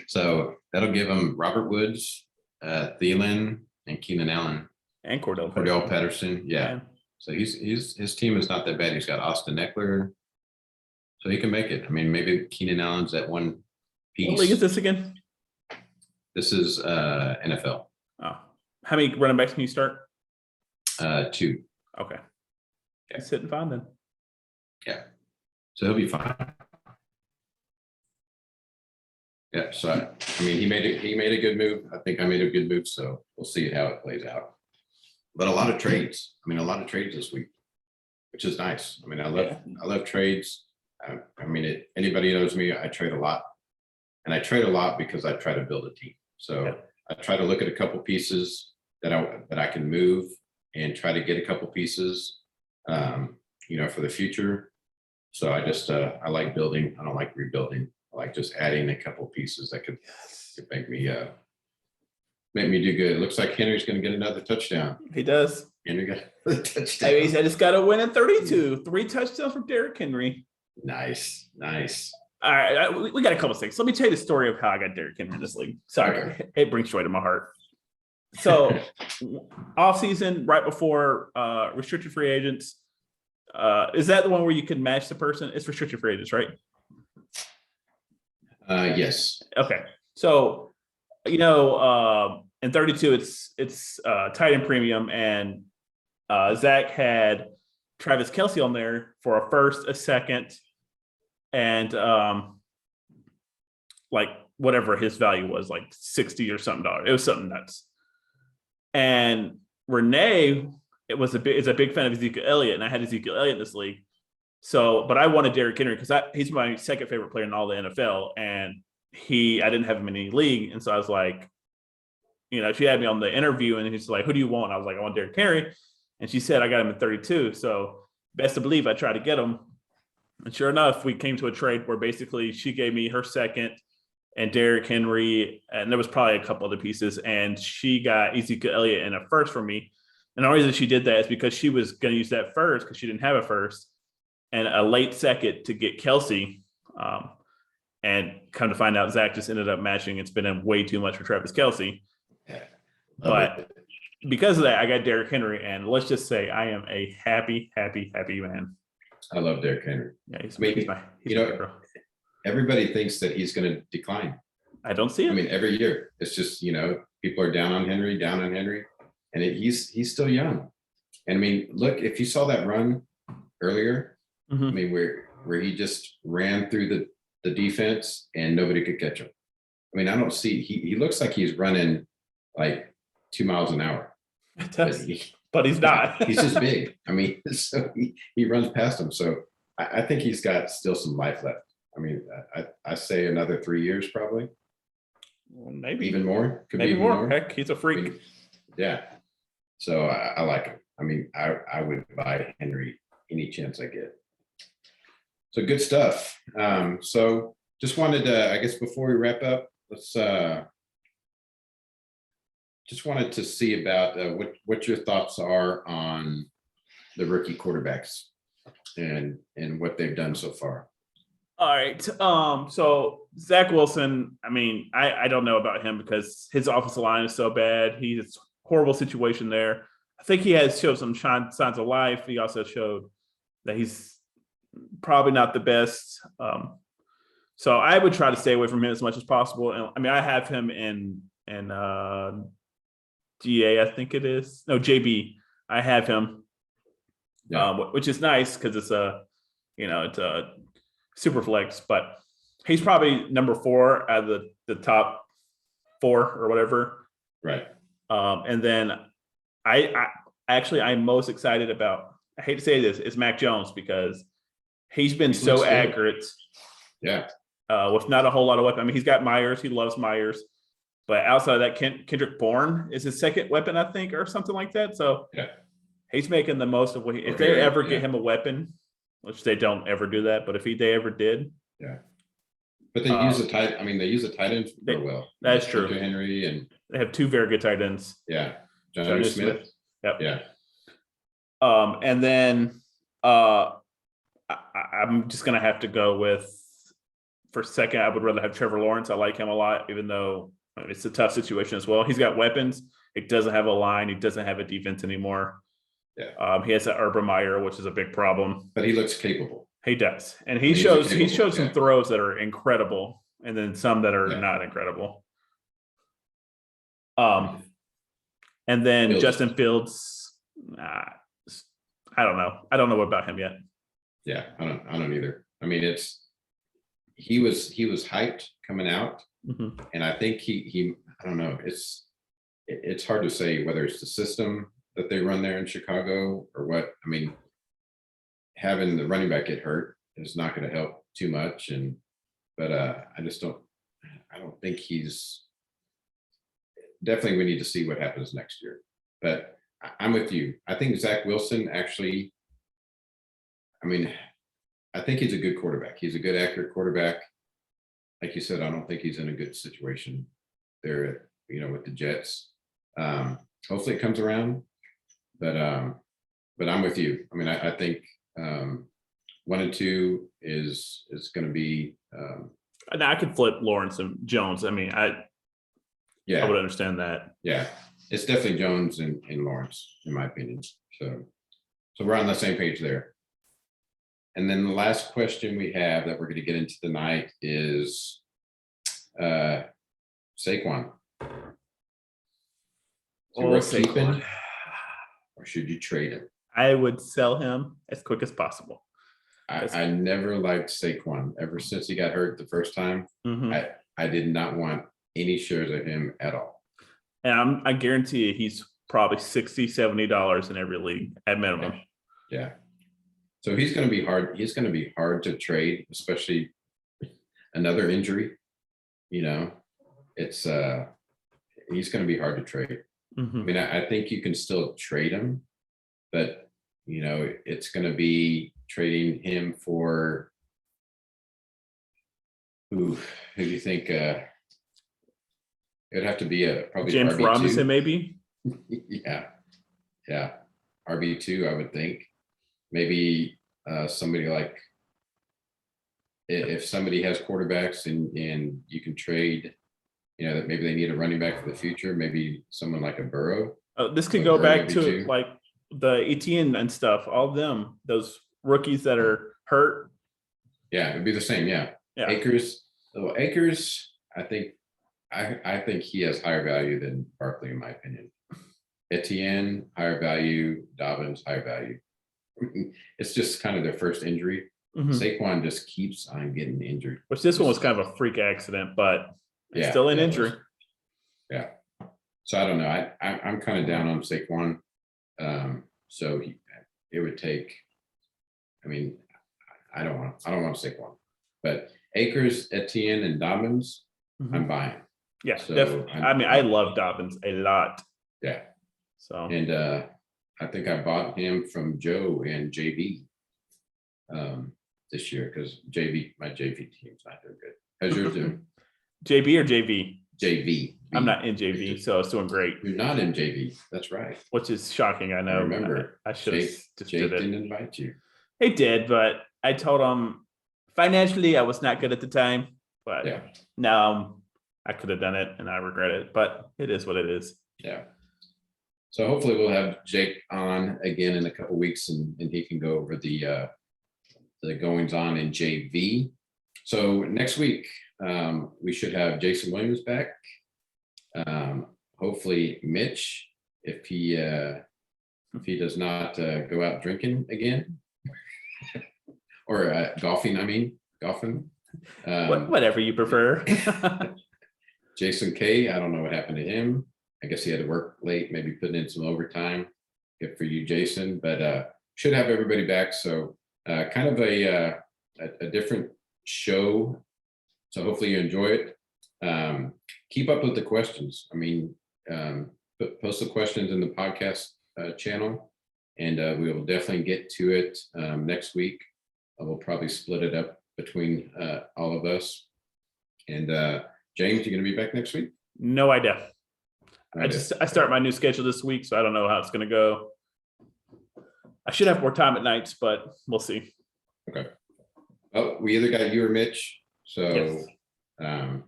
So that'll give him Robert Woods, Thielen, and Keenan Allen. And Cordell Patterson, yeah. Man. So his team is not that bad. He's got Austin Eckler, so he can make it. I mean, maybe Keenan Allen's that one piece. What league is this again? This is NFL. Oh, how many running backs can you start? 2. Okay. Yeah. He's sitting fine then. Yeah. So he'll be fine. Yeah. So I mean, he made a good move. I think I made a good move. So we'll see how it plays out. But a lot of trades. I mean, a lot of trades this week, which is nice. I mean, I love trades. I mean, anybody knows me, I trade a lot, and I trade a lot because I try to build a team. So I try to look at a couple pieces that I can move and try to get a couple pieces, for the future. So I just I like building. I don't like rebuilding. I like just adding a couple pieces that could make me do good. It looks like Henry's going to get another touchdown. He does. Henry got another touchdown. He said it's got to win at 32. 3 touchdowns from Derrick Henry. Nice. All right, we got a couple things. Let me tell you the story of how I got Derrick Henry in this league. Sorry, Okay. It brings joy to my heart. So, off season, right before restricted free agents, is that the one where you can match the person? It's restricted free agents, right? Yes. Okay, so in 32, it's tight end premium, and Zach had Travis Kelce on there for a first, a second, and like whatever his value was, like 60 or something dollars. It was something nuts. And Renee, is a big fan of Ezekiel Elliott, and I had Ezekiel Elliott in this league. So, but I wanted Derrick Henry because he's my second favorite player in all the NFL, and I didn't have him in any league, and so I was like, she had me on the interview, and he's like, "Who do you want?" I was like, "I want Derrick Henry," and she said, "I got him at 32." So, best to believe I tried to get him, and sure enough, we came to a trade where basically she gave me her second and Derrick Henry, and there was probably a couple other pieces, and she got Ezekiel Elliott and a first from me. And the only reason she did that is because she was going to use that first because she didn't have a first, and a late second to get Kelce. And come to find out, Zach just ended up matching and spending way too much for Travis Kelce. But because of that, I got Derrick Henry, and let's just say I am a happy man. I love Derrick Henry. Yeah, he's my hero. Everybody thinks that he's going to decline. I don't see it. I mean, every year it's just people are down on Henry, and he's still young. And I mean, look, if you saw that run earlier, I mean, where where he just ran through the defense and nobody could catch him. I mean, I don't see, he looks like he's running like 2 miles an hour. But he's not. He's just big. I mean, so he runs past him. So I think he's got still some life left. I mean, I say another 3 years, probably. Well, maybe Even more. Could maybe be even more. Heck, he's a I freak. mean, yeah. So I like him. I mean, I would buy Henry any chance I get. So good stuff. So just wanted to, I guess before we wrap up, let's just wanted to see about what your thoughts are on the rookie quarterbacks and what they've done so far. All right. So Zach Wilson, I mean, I don't know about him because his offensive line is so bad. He's horrible situation there. I think he has showed some signs of life. He also showed that he's probably not the best. So I would try to stay away from him as much as possible. And I mean, I have him in GA, I think it is. No, JB. I have him, which is nice because it's it's a super flex, but he's probably number 4 out of the top 4 or whatever. Right. And then I'm most excited about, I hate to say this, is Mac Jones because he's been so accurate. Yeah. With not a whole lot of weapon. I mean, he's got Myers. He loves Myers. But outside of that, Kendrick Bourne is his second weapon, I think, or something like that. So yeah, he's making the most of what if they ever get him a weapon, which they don't ever do that, but if they ever did. Yeah. But they use the tight, I mean, they use the tight ends very well. That's true. Henry and they have 2 very good tight ends. Yeah. John Smith. Yep. Yeah. And then I'm just gonna have to go with, for second, I would rather have Trevor Lawrence. I like him a lot, even though it's a tough situation as well. He's got weapons. It doesn't have a line. He doesn't have a defense anymore. Yeah. He has an Urban Meyer, which is a big problem. But he looks capable. He does, and he showed some throws that are incredible, and then some that are not incredible. And then Fields. Justin Fields, I don't know. I don't know about him yet. Yeah, I don't either. I mean, he was hyped coming out, and I think he I don't know. It's hard to say whether it's the system that they run there in Chicago or what. I mean, having the running back get hurt is not going to help too much, but I don't think he's. Definitely, we need to see what happens next year. But I'm with you. I think Zach Wilson actually. I mean, I think he's a good quarterback. He's a good, accurate quarterback. Like you said, I don't think he's in a good situation there, with the Jets. Hopefully it comes around, but I'm with you. I mean, I think 1 and 2 is going to be. And I could flip Lawrence and Jones. I mean, I would understand that. Yeah, it's definitely Jones and Lawrence, in my opinion. So we're on the same page there. And then the last question we have that we're going to get into tonight is Saquon. Saquon. Or should you trade him? I would sell him as quick as possible. I never liked Saquon ever since he got hurt the first time. I did not want any shares of him at all. And I guarantee you he's probably $60, $70 in every league at minimum. Yeah. So he's going to be hard. He's going to be hard to trade, especially another injury. It's he's going to be hard to trade. I mean, I think you can still trade him, but it's going to be trading him for who do you think? It'd have to be probably James RB2. Robinson, maybe. Yeah, RB2, I would think. Maybe somebody like if somebody has quarterbacks and you can trade, that maybe they need a running back for the future. Maybe someone like a Burrow. This could go back to like the Etienne and stuff. All of them, those rookies that are hurt. Yeah, it'd be the same. Yeah. Akers. I think he has higher value than Barkley, in my opinion. Etienne, higher value. Dobbins, higher value. It's just kind of their first injury. Mhm. Saquon just keeps on getting injured. Which this one was kind of a freak accident, but it's Yeah, still an yeah, it injury. was. Yeah. So I don't know. I'm kind of down on Saquon. So it would take. I mean, I don't want Saquon, but Akers, Etienne, and Dobbins, Mhm. I'm buying. Yeah, So definitely. I mean, I love Dobbins a lot. Yeah, So and I think I bought him from Joe and JV this year because my JV team's not doing good. How's yours doing? JB or JV? JV. I'm not in JV, so it's doing great. You're not in JV. That's right. Which is shocking. I know. Remember, I should have just Jake did it. didn't invite you. He did, but I told him financially I was not good at the time. But Yeah. now I could have done it and I regret it. But it is what it is. Yeah. So hopefully we'll have Jake on again in a couple weeks, and he can go over the goings on in JV. So next week we should have Jason Williams back. Hopefully Mitch, if he does not go out drinking again or golfing. I mean golfing. Whatever you prefer. Jason K. I don't know what happened to him. I guess he had to work late, maybe putting in some overtime. Good for you, Jason. But should have everybody back. So kind of a different show. So hopefully you enjoy it. Keep up with the questions. I mean, post the questions in the podcast channel, and we will definitely get to it next week. We'll probably split it up between all of us. And James, you going to be back next week? No idea. I start my new schedule this week, so I don't know how it's going to go. I should have more time at nights, but we'll see. Okay. Oh, we either got you or Mitch. So, yes.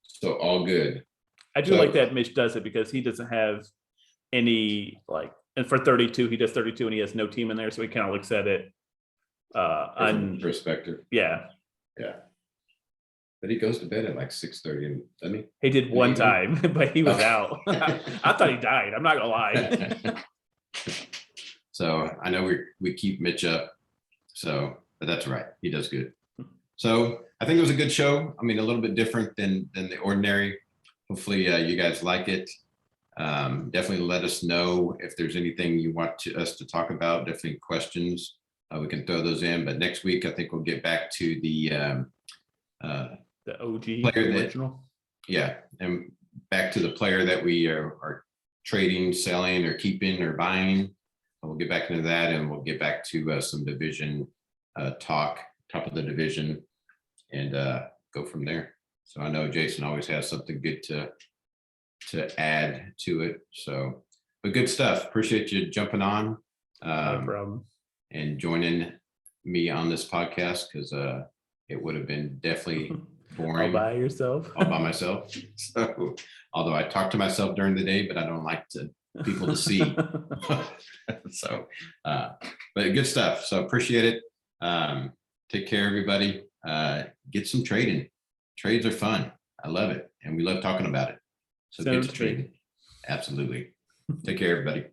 So all good. I do like that Mitch does it because he doesn't have any and for 32, he does 32 and he has no team in there, so he kind of looks at it on perspective. Yeah. But he goes to bed at like 6:30, and doesn't he? He did one time, but he was out. I thought he died. I'm not gonna lie. So I know we keep Mitch up. So, but that's right. He does good. So I think it was a good show. I mean, a little bit different than the ordinary. Hopefully you guys like it. Definitely let us know if there's anything you want us to talk about. Definitely questions. We can throw those in. But next week, I think we'll get back to the OG player original. And back to the player that we are trading, selling, or keeping, or buying. We'll get back into that, and we'll get back to some division talk, top of the division, and go from there. So I know Jason always has something good to add to it. So, but good stuff. Appreciate you jumping on. No problem. And joining me on this podcast, because it would have been definitely boring. All by yourself. All by myself. So, although I talk to myself during the day, but I don't like people to see. So, but good stuff. So appreciate it. Take care, everybody. Get some trading. Trades are fun. I love it. And we love talking about it. So get to trading. Absolutely. Take care, everybody.